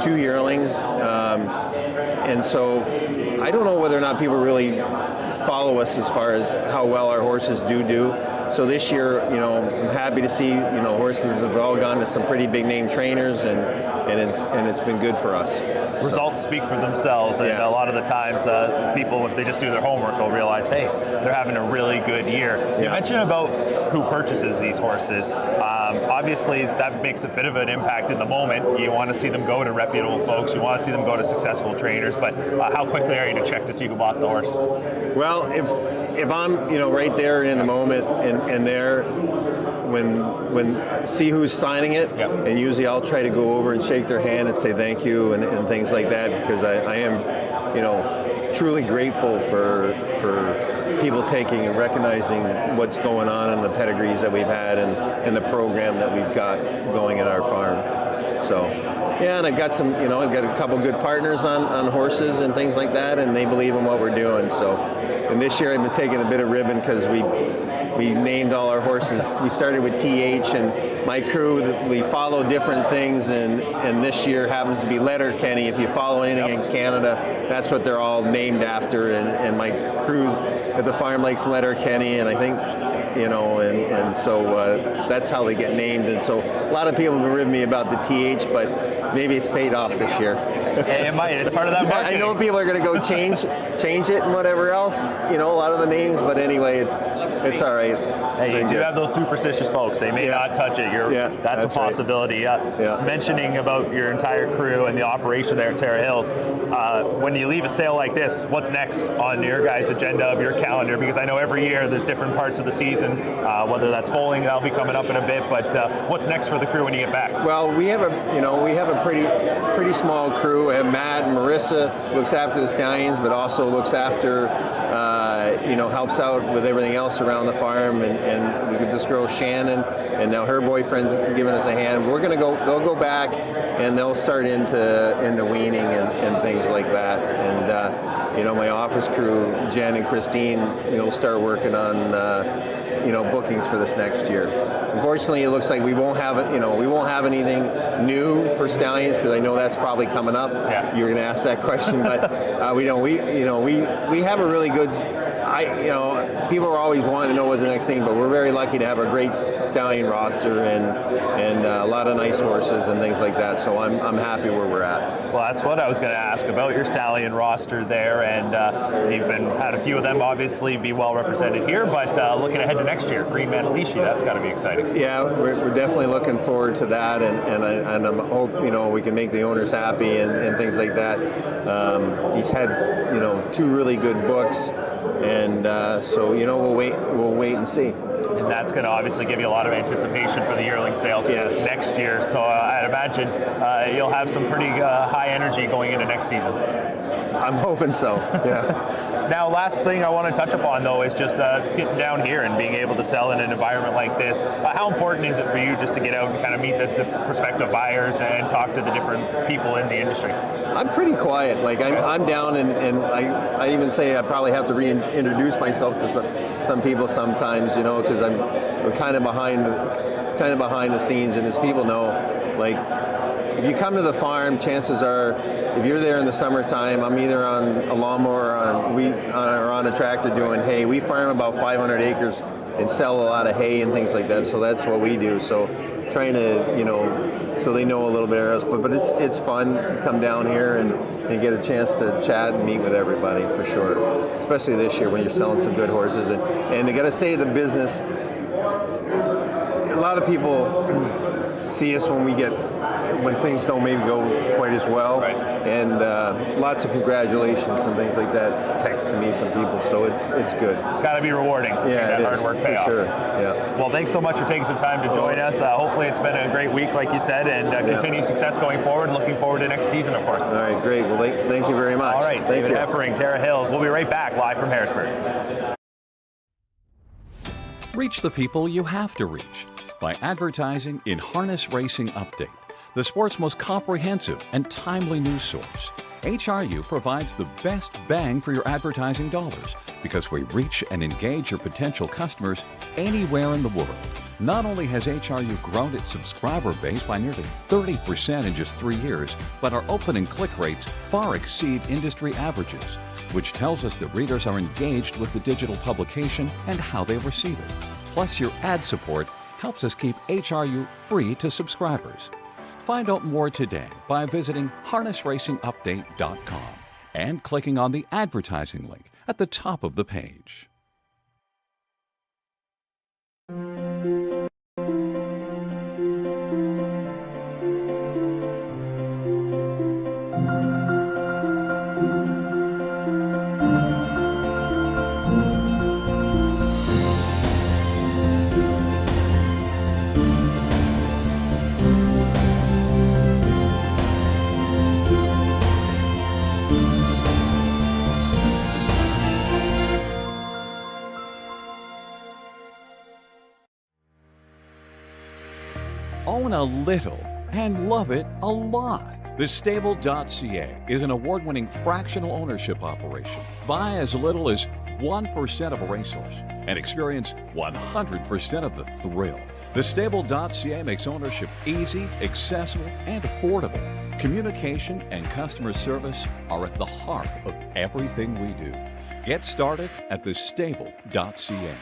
2 yearlings. And so I don't know whether or not people really follow us as far as how well our horses do. So this year, I'm happy to see, horses have all gone to some pretty big name trainers, and it's been good for us. Results speak for themselves, and a lot of the times people, if they just do their homework, will realize, hey, they're having a really good year. You mentioned about who purchases these horses. Obviously, that makes a bit of an impact in the moment. You want to see them go to reputable folks. You want to see them go to successful trainers. But how quickly are you to check to see who bought the horse? Well, if I'm right there in the moment and there, when see who's signing it, and usually I'll try to go over and shake their hand and say thank you and things like that, because I am truly grateful for people taking and recognizing what's going on in the pedigrees that we've had and the program that we've got going at our farm. So, yeah, and I've got I've got a couple good partners on horses and things like that, and they believe in what we're doing. So, and this year I've been taking a bit of ribbon, because we named all our horses. We started with TH, and my crew, we follow different things, and this year happens to be Letterkenny. If you follow anything in Canada, that's what they're all named after, and my crew at the farm likes Letterkenny, and I think, and so that's how they get named. And so a lot of people have been ribbing me about the TH, but maybe it's paid off this year. It might. It's part of that marketing. I know people are going to go change it and whatever else, a lot of the names, but anyway, it's all right. Hey, you do have those superstitious folks. They may not touch it. That's a possibility. Right. Mentioning about your entire crew and the operation there at Terra Hills, when you leave a sale like this, what's next on your guys' agenda of your calendar? Because I know every year there's different parts of the season, whether that's foaling, that'll be coming up in a bit, but what's next for the crew when you get back? Well, we have a pretty small crew. We have Matt and Marissa, looks after the stallions, but also looks after, helps out with everything else around the farm, and we got this girl Shannon, and now her boyfriend's giving us a hand. They'll go back, and they'll start into weaning and things like that. And my office crew, Jen and Christine, start working on bookings for this next year. Unfortunately, it looks like we won't have anything new for stallions, because I know that's probably coming up. You're going to ask that question, but we have a really good people are always wanting to know what's the next thing, but we're very lucky to have a great stallion roster and a lot of nice horses and things like that. So I'm happy where we're at. Well, that's what I was going to ask about your stallion roster there, and you've had a few of them obviously be well represented here, but looking ahead to next year, Green Manalishi, that's got to be exciting. Yeah, we're definitely looking forward to that, and I hope we can make the owners happy and things like that. He's had 2 really good books, and so we'll wait and see. And that's going to obviously give you a lot of anticipation for the yearling sales next year. So I'd imagine you'll have some pretty high energy going into next season. I'm hoping so, yeah. Now, last thing I want to touch upon, though, is just getting down here and being able to sell in an environment like this. How important is it for you just to get out and kind of meet the prospective buyers and talk to the different people in the industry? I'm pretty quiet. Like I'm down, and I even say I probably have to reintroduce myself to some people sometimes, because I'm kind of behind the scenes, and as people know, like if you come to the farm, chances are, if you're there in the summertime, I'm either on a lawnmower or on a tractor doing hay. We farm about 500 acres and sell a lot of hay and things like that, so that's what we do. So trying to, so they know a little bit of us, but it's fun to come down here and get a chance to chat and meet with everybody for sure, especially this year when you're selling some good horses. And I gotta say, the business, a lot of people see us when things don't maybe go quite as well, and lots of congratulations and things like that text to me from people, so it's good. Got to be rewarding. Yeah, that hard work pay off. For sure. Yeah. Well, thanks so much for taking some time to join us. Hopefully it's been a great week, like you said, and continued success going forward. Looking forward to next season, of course. All right, great. Well, thank you very much. All right, thank David you. Heffering, Tara Hills. We'll be right back live from Harrisburg. Reach the people you have to reach by advertising in Harness Racing Update, the sport's most comprehensive and timely news source. HRU provides the best bang for your advertising dollars because we reach and engage your potential customers anywhere in the world. Not only has HRU grown its subscriber base by nearly 30% in just 3 years, but our open and click rates far exceed industry averages, which tells us that readers are engaged with the digital publication and how they receive it. Plus, your ad support helps us keep HRU free to subscribers. Find out more today by visiting harnessracingupdate.com and clicking on the advertising link at the top of the page. Own a little and love it a lot. Thestable.ca is an award-winning fractional ownership operation. Buy as little as 1% of a racehorse and experience 100% of the thrill. Thestable.ca makes ownership easy, accessible, and affordable. Communication and customer service are at the heart of everything we do. Get started at thestable.ca.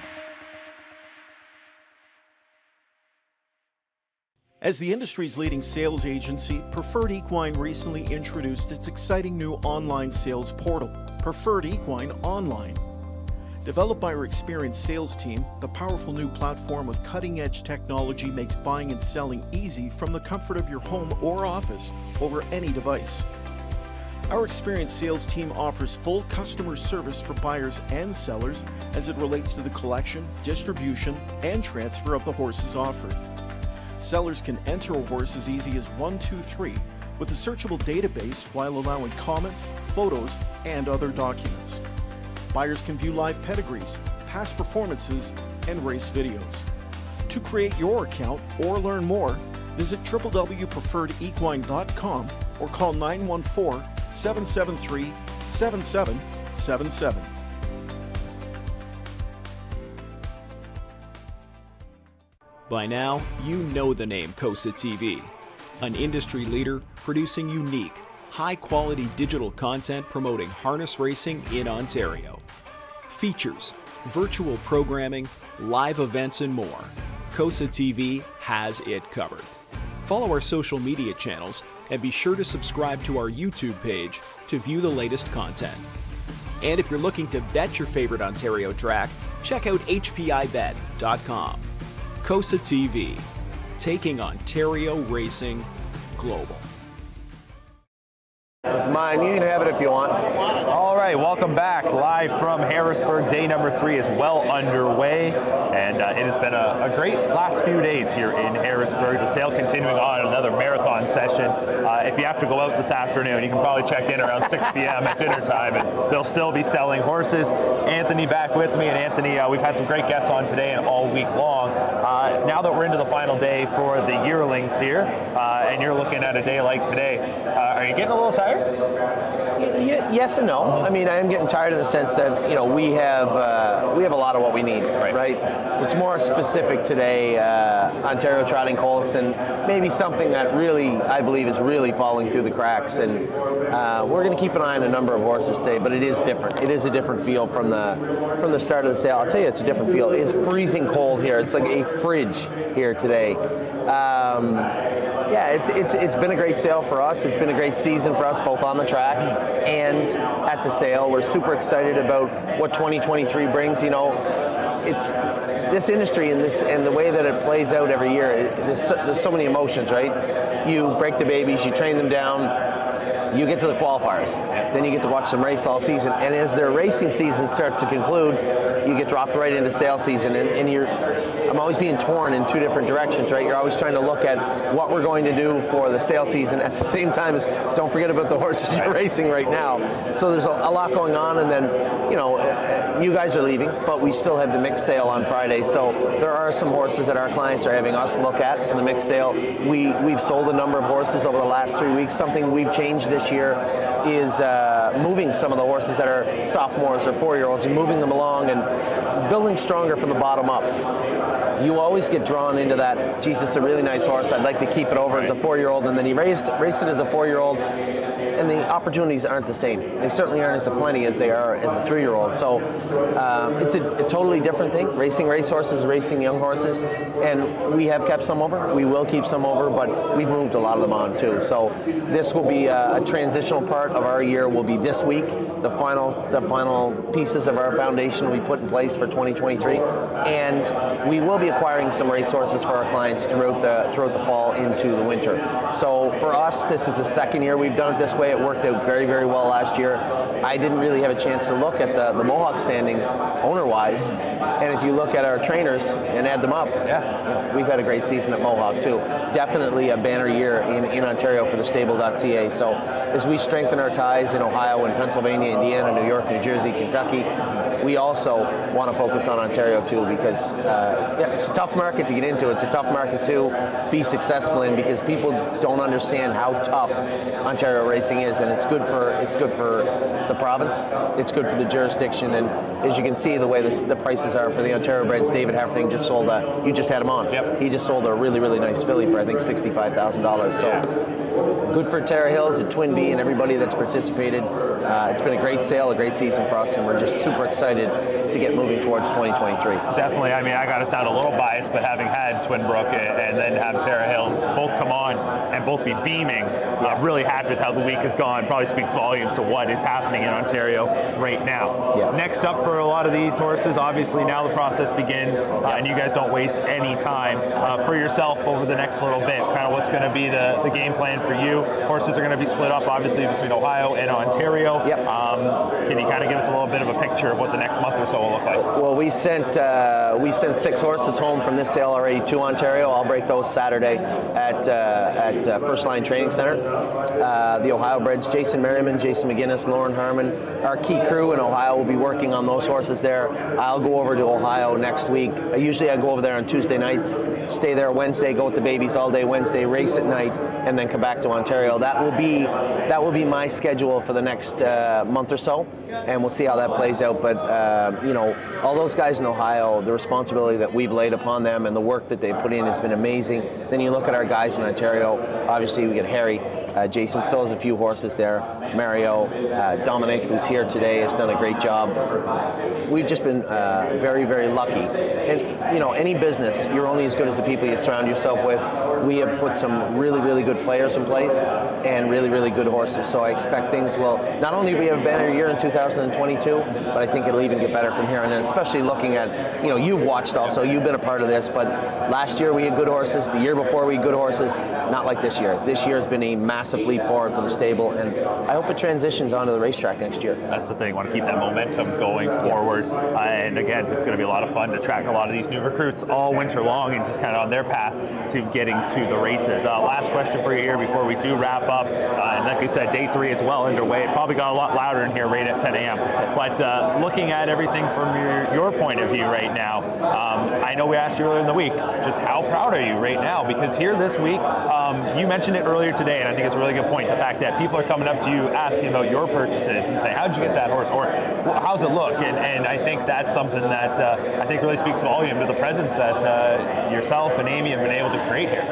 As the industry's leading sales agency, Preferred Equine recently introduced its exciting new online sales portal, Preferred Equine Online. Developed by our experienced sales team, the powerful new platform with cutting-edge technology makes buying and selling easy from the comfort of your home or office over any device. Our experienced sales team offers full customer service for buyers and sellers as it relates to the collection, distribution, and transfer of the horses offered. Sellers can enter a horse as easy as 1, 2, 3 with a searchable database while allowing comments, photos, and other documents. Buyers can view live pedigrees, past performances, and race videos. To create your account or learn more, visit www.preferredequine.com or call 914-773-7777. By now, you know the name COSA TV, an industry leader producing unique, high-quality digital content promoting harness racing in Ontario. features, virtual programming, live events, and more, COSA TV has it covered. Follow our social media channels and be sure to subscribe to our YouTube page to view the latest content. And if you're looking to bet your favorite Ontario track, check out hpibet.com. COSA TV, taking Ontario racing global. It's mine. You can have it if you want. All right, welcome back. Live from Harrisburg. Day number 3 is well underway, and it has been a great last few days here in Harrisburg. The sale continuing on, another marathon session. If you have to go out this afternoon, you can probably check in around 6 p.m. at dinner time, and they'll still be selling horses. Anthony back with me, and Anthony, we've had some great guests on today and all week long. Now that we're into the final day for the yearlings here, and you're looking at a day like today, are you getting a little tired? Yes and no. I mean, I am getting tired in the sense that we have a lot of what we need, right? It's more specific today, Ontario trotting colts, and maybe something that really I believe is really falling through the cracks. And we're going to keep an eye on a number of horses today, but it is different. It is a different feel from the start of the sale. I'll tell you, it's a different feel. It's freezing cold here. It's like a fridge here today. Yeah, it's been a great sale for us. It's been a great season for us, both on the track and at the sale. We're super excited about what 2023 brings. It's this industry and the way that it plays out every year. There's so many emotions, right? You break the babies, you train them down, you get to the qualifiers, then you get to watch them race all season. And as their racing season starts to conclude, you get dropped right into sale season, and I'm always being torn in two different directions, right? You're always trying to look at what we're going to do for the sale season at the same time as don't forget about the horses you're racing right now. So there's a lot going on, and then, you guys are leaving, but we still have the mixed sale on Friday. So there are some horses that our clients are having us look at for the mixed sale. We've sold a number of horses over the last 3 weeks. Something we've changed this year is moving some of the horses that are sophomores or 4-year-olds and moving them along and building stronger from the bottom up. You always get drawn into that, Jesus, it's a really nice horse, I'd like to keep it over as a 4-year-old, and then you race it as a 4-year-old, and the opportunities aren't the same. They certainly aren't as plenty as they are as a 3-year-old. So it's a totally different thing, racing racehorses, racing young horses, and we have kept some over. We will keep some over, but we've moved a lot of them on too. So this will be a transitional part of our year. Will be this week. The final pieces of our foundation will be put in place for 2023, and we will be acquiring some racehorses for our clients throughout the fall into the winter. So for us, this is the second year we've done it this way. It worked out very, very well last year. I didn't really have a chance to look at the Mohawk standings owner-wise, and if you look at our trainers and add them up, we've had a great season at Mohawk too. Definitely a banner year in Ontario for thestable.ca. So as we strengthen our ties in Ohio and Pennsylvania, Indiana, New York, New Jersey, Kentucky, we also want to focus on Ontario too, because it's a tough market to get into. It's a tough market to be successful in, because people don't understand how tough Ontario racing is, and it's good for the province. It's good for the jurisdiction, and as you can see, the way the prices are for the Ontario breds. David Hefferding just sold you just had him on. Yep. He just sold a really, really nice filly for I think $65,000. So good for Tara Hills and Twin Bee and everybody that's participated. It's been a great sale, a great season for us, and we're just super excited to get moving towards 2023. Definitely. I mean, I got to sound a little biased, but having had Twin Brook and then have Tara Hills both come on and both be beaming, I'm really happy with how the week has gone. Probably speaks volumes to what is happening in Ontario right now. Yeah. Next up for a lot of these horses, obviously now the process begins, and you guys don't waste any time. For yourself over the next little bit, kind of what's going to be the game plan for you? Horses are going to be split up, obviously, between Ohio and Ontario. Yep. Can you kind of give us a little bit of a picture of what the next month or so will look like? Well, we sent 6 horses home from this sale already to Ontario. I'll break those Saturday at First Line Training Center. The Ohio breds, Jason Merriman, Jason McGinnis, Lauren Harmon, our key crew in Ohio will be working on those horses there. I'll go over to Ohio next week. Usually I go over there on Tuesday nights, stay there Wednesday, go with the babies all day Wednesday, race at night, and then come back to Ontario. That will be my schedule for the next month or so, and we'll see how that plays out. But all those guys in Ohio, the responsibility that we've laid upon them and the work that they put in has been amazing. Then you look at our guys in Ontario, Obviously, we get Harry. Jason still has a few horses there. Mario, Dominic, who's here today, has done a great job. We've just been very, very lucky. And you know, any business, you're only as good as the people you surround yourself with. We have put some really, really good players in place and really, really good horses. So I expect things will, not only we have a banner year in 2022, but I think it'll even get better from here on in, especially looking at, you know, you've watched also, you've been a part of this, but last year we had good horses, the year before we had good horses, not like this year. This year has been a massive leap forward for the stable, and I hope it transitions onto the racetrack next year. That's the thing, want to keep that momentum going forward. And again, it's going to be a lot of fun to track a lot of these new recruits all winter long and just kind of on their path to getting to the races. Last question for you here before we do wrap up. And like I said, day 3 is well underway. It probably got a lot louder in here right at 10 a.m. But looking at everything from your point of view right now, I know we asked you earlier in the week, just how proud are you right now? Because here this week, you mentioned it earlier today, and I think it's a really good point, the fact that people are coming up to you asking about your purchases and saying, how'd you get that horse? Or how's it look? And I think that's something that I think really speaks volume to the presence that yourself and Amy have been able to create here.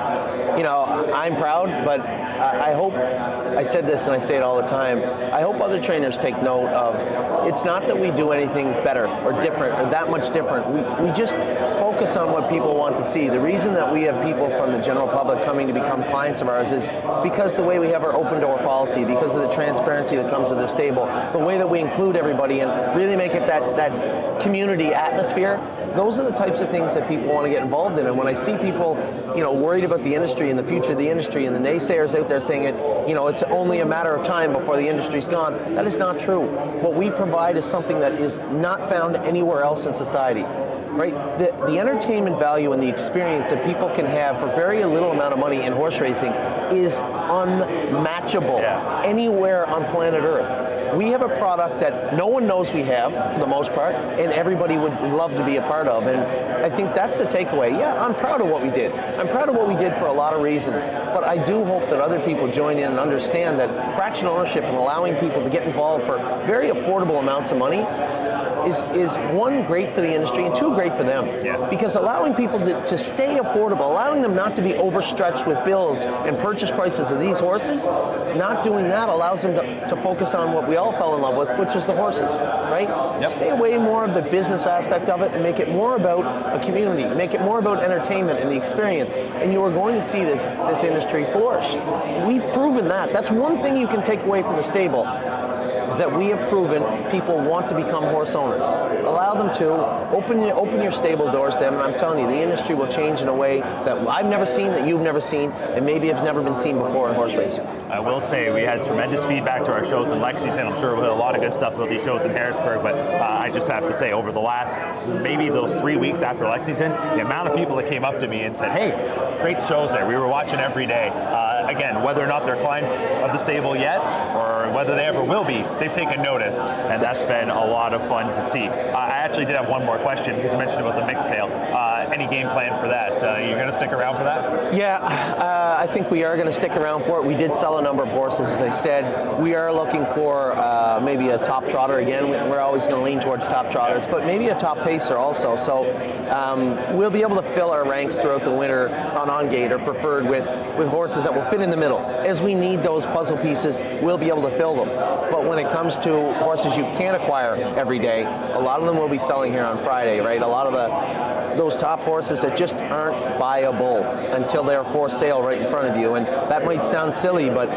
You know, I'm proud, but I hope, I said this and I say it all the time, I hope other trainers take note of, it's not that we do anything better or different or that much different. We just focus on what people want to see. The reason that we have people from the general public coming to become clients of ours is because the way we have our open door policy, because of the transparency that comes with the stable, the way that we include everybody and really make it that community atmosphere. Those are the types of things that people want to get involved in. And when I see people, you know, worried about the industry and the future of the industry and the naysayers out there saying it, you know, it's only a matter of time before the industry's gone, that is not true. What we provide is something that is not found anywhere else in society. Right, the entertainment value and the experience that people can have for very little amount of money in horse racing is unmatchable anywhere on planet Earth. We have a product that no one knows we have, for the most part, and everybody would love to be a part of. And I think that's the takeaway. Yeah, I'm proud of what we did. I'm proud of what we did for a lot of reasons. But I do hope that other people join in and understand that fractional ownership and allowing people to get involved for very affordable amounts of money is one, great for the industry, and 2, great for them. Yeah. Because allowing people to stay affordable, allowing them not to be overstretched with bills and purchase prices of these horses, not doing that allows them to focus on what we all fell in love with, which is the horses, right? Yep. Stay away more of the business aspect of it and make it more about a community, make it more about entertainment and the experience, and you are going to see this industry flourish. We've proven that. That's one thing you can take away from the stable, is that we have proven people want to become horse owners. Allow them to, open your stable doors to them, and I'm telling you, the industry will change in a way that I've never seen, that you've never seen, and maybe have never been seen before in horse racing. I will say we had tremendous feedback to our shows in Lexington. I'm sure we had a lot of good stuff about these shows in Harrisburg, but I just have to say, over the last, maybe those 3 weeks after Lexington, the amount of people that came up to me and said, hey, great shows there. We were watching every day. Again, whether or not they're clients of the stable yet, or whether they ever will be, they've taken notice, and that's been a lot of fun to see. I actually did have one more question, because you mentioned about the mix sale. Any game plan for that? You're going to stick around for that? Yeah, I think we are going to stick around for it. We did sell a number of horses, as I said. We are looking for maybe a top trotter again. We're always going to lean towards top trotters, but maybe a top pacer also. So we'll be able to fill our ranks throughout the winter on gate or preferred with horses that will fit in the middle. As we need those puzzle pieces, we'll be able to fill them. But when it comes to horses you can't acquire every day, a lot of them will be selling here on Friday, right? A lot of those top horses that just aren't buyable until they're for sale right in front of you. And that might sound silly, but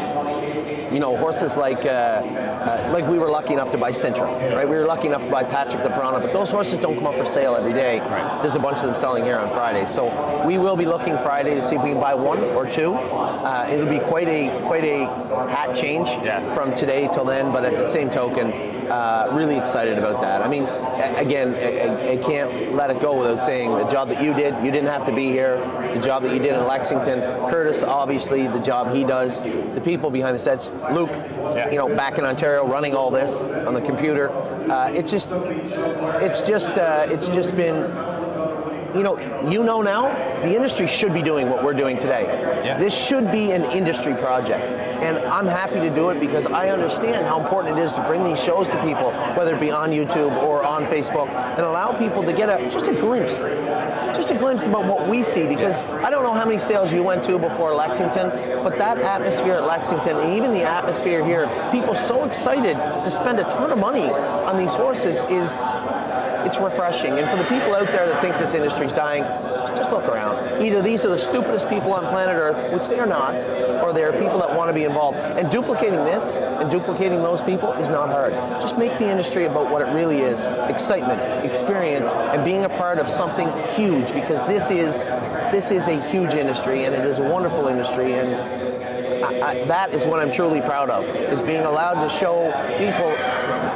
you know, horses like we were lucky enough to buy Sintra, right? We were lucky enough to buy Patrick the Piranha, but those horses don't come up for sale every day. Right. There's a bunch of them selling here on Friday. So we will be looking Friday to see if we can buy 1 or 2. It'll be quite a hat change from today till then, but at the same token, really excited about that. I mean, again, I can't let it go without saying the job that you didn't have to be here. The job that you did in Lexington, Curtis, obviously, the job he does, the people behind the sets, Luke, you know, back in Ontario, running all this on the computer. It's just been, now, the industry should be doing what we're doing today. Yeah. This should be an industry project. And I'm happy to do it because I understand how important it is to bring these shows to people, whether it be on YouTube or on Facebook, and allow people to get just a glimpse about what we see, because I don't know how many sales you went to before Lexington, but that atmosphere at Lexington, and even the atmosphere here, people so excited to spend a ton of money on these horses it's refreshing. And for the people out there that think this industry's dying, just look around. Either these are the stupidest people on planet Earth, which they are not, or they are people that want to be involved. And duplicating this and duplicating those people is not hard. Just make the industry about what it really is: excitement, experience, and being a part of something huge, because this is a huge industry, and it is a wonderful industry. And that is what I'm truly proud of, is being allowed to show people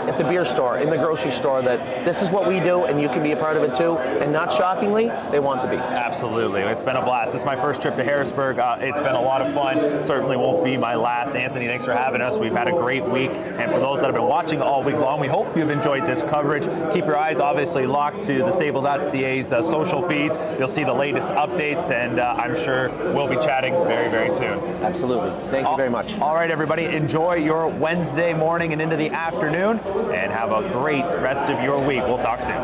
at the beer store, in the grocery store, that this is what we do and you can be a part of it too. And not shockingly, they want to be. Absolutely. It's been a blast. This is my first trip to Harrisburg. It's been a lot of fun. Certainly won't be my last. Anthony, thanks for having us. We've had a great week. And for those that have been watching all week long, we hope you've enjoyed this coverage. Keep your eyes obviously locked to thestable.ca's social feeds. You'll see the latest updates, and I'm sure we'll be chatting very, very soon. Absolutely. Thank you very much. All right, everybody. Enjoy your Wednesday morning and into the afternoon, and have a great rest of your week. We'll talk soon.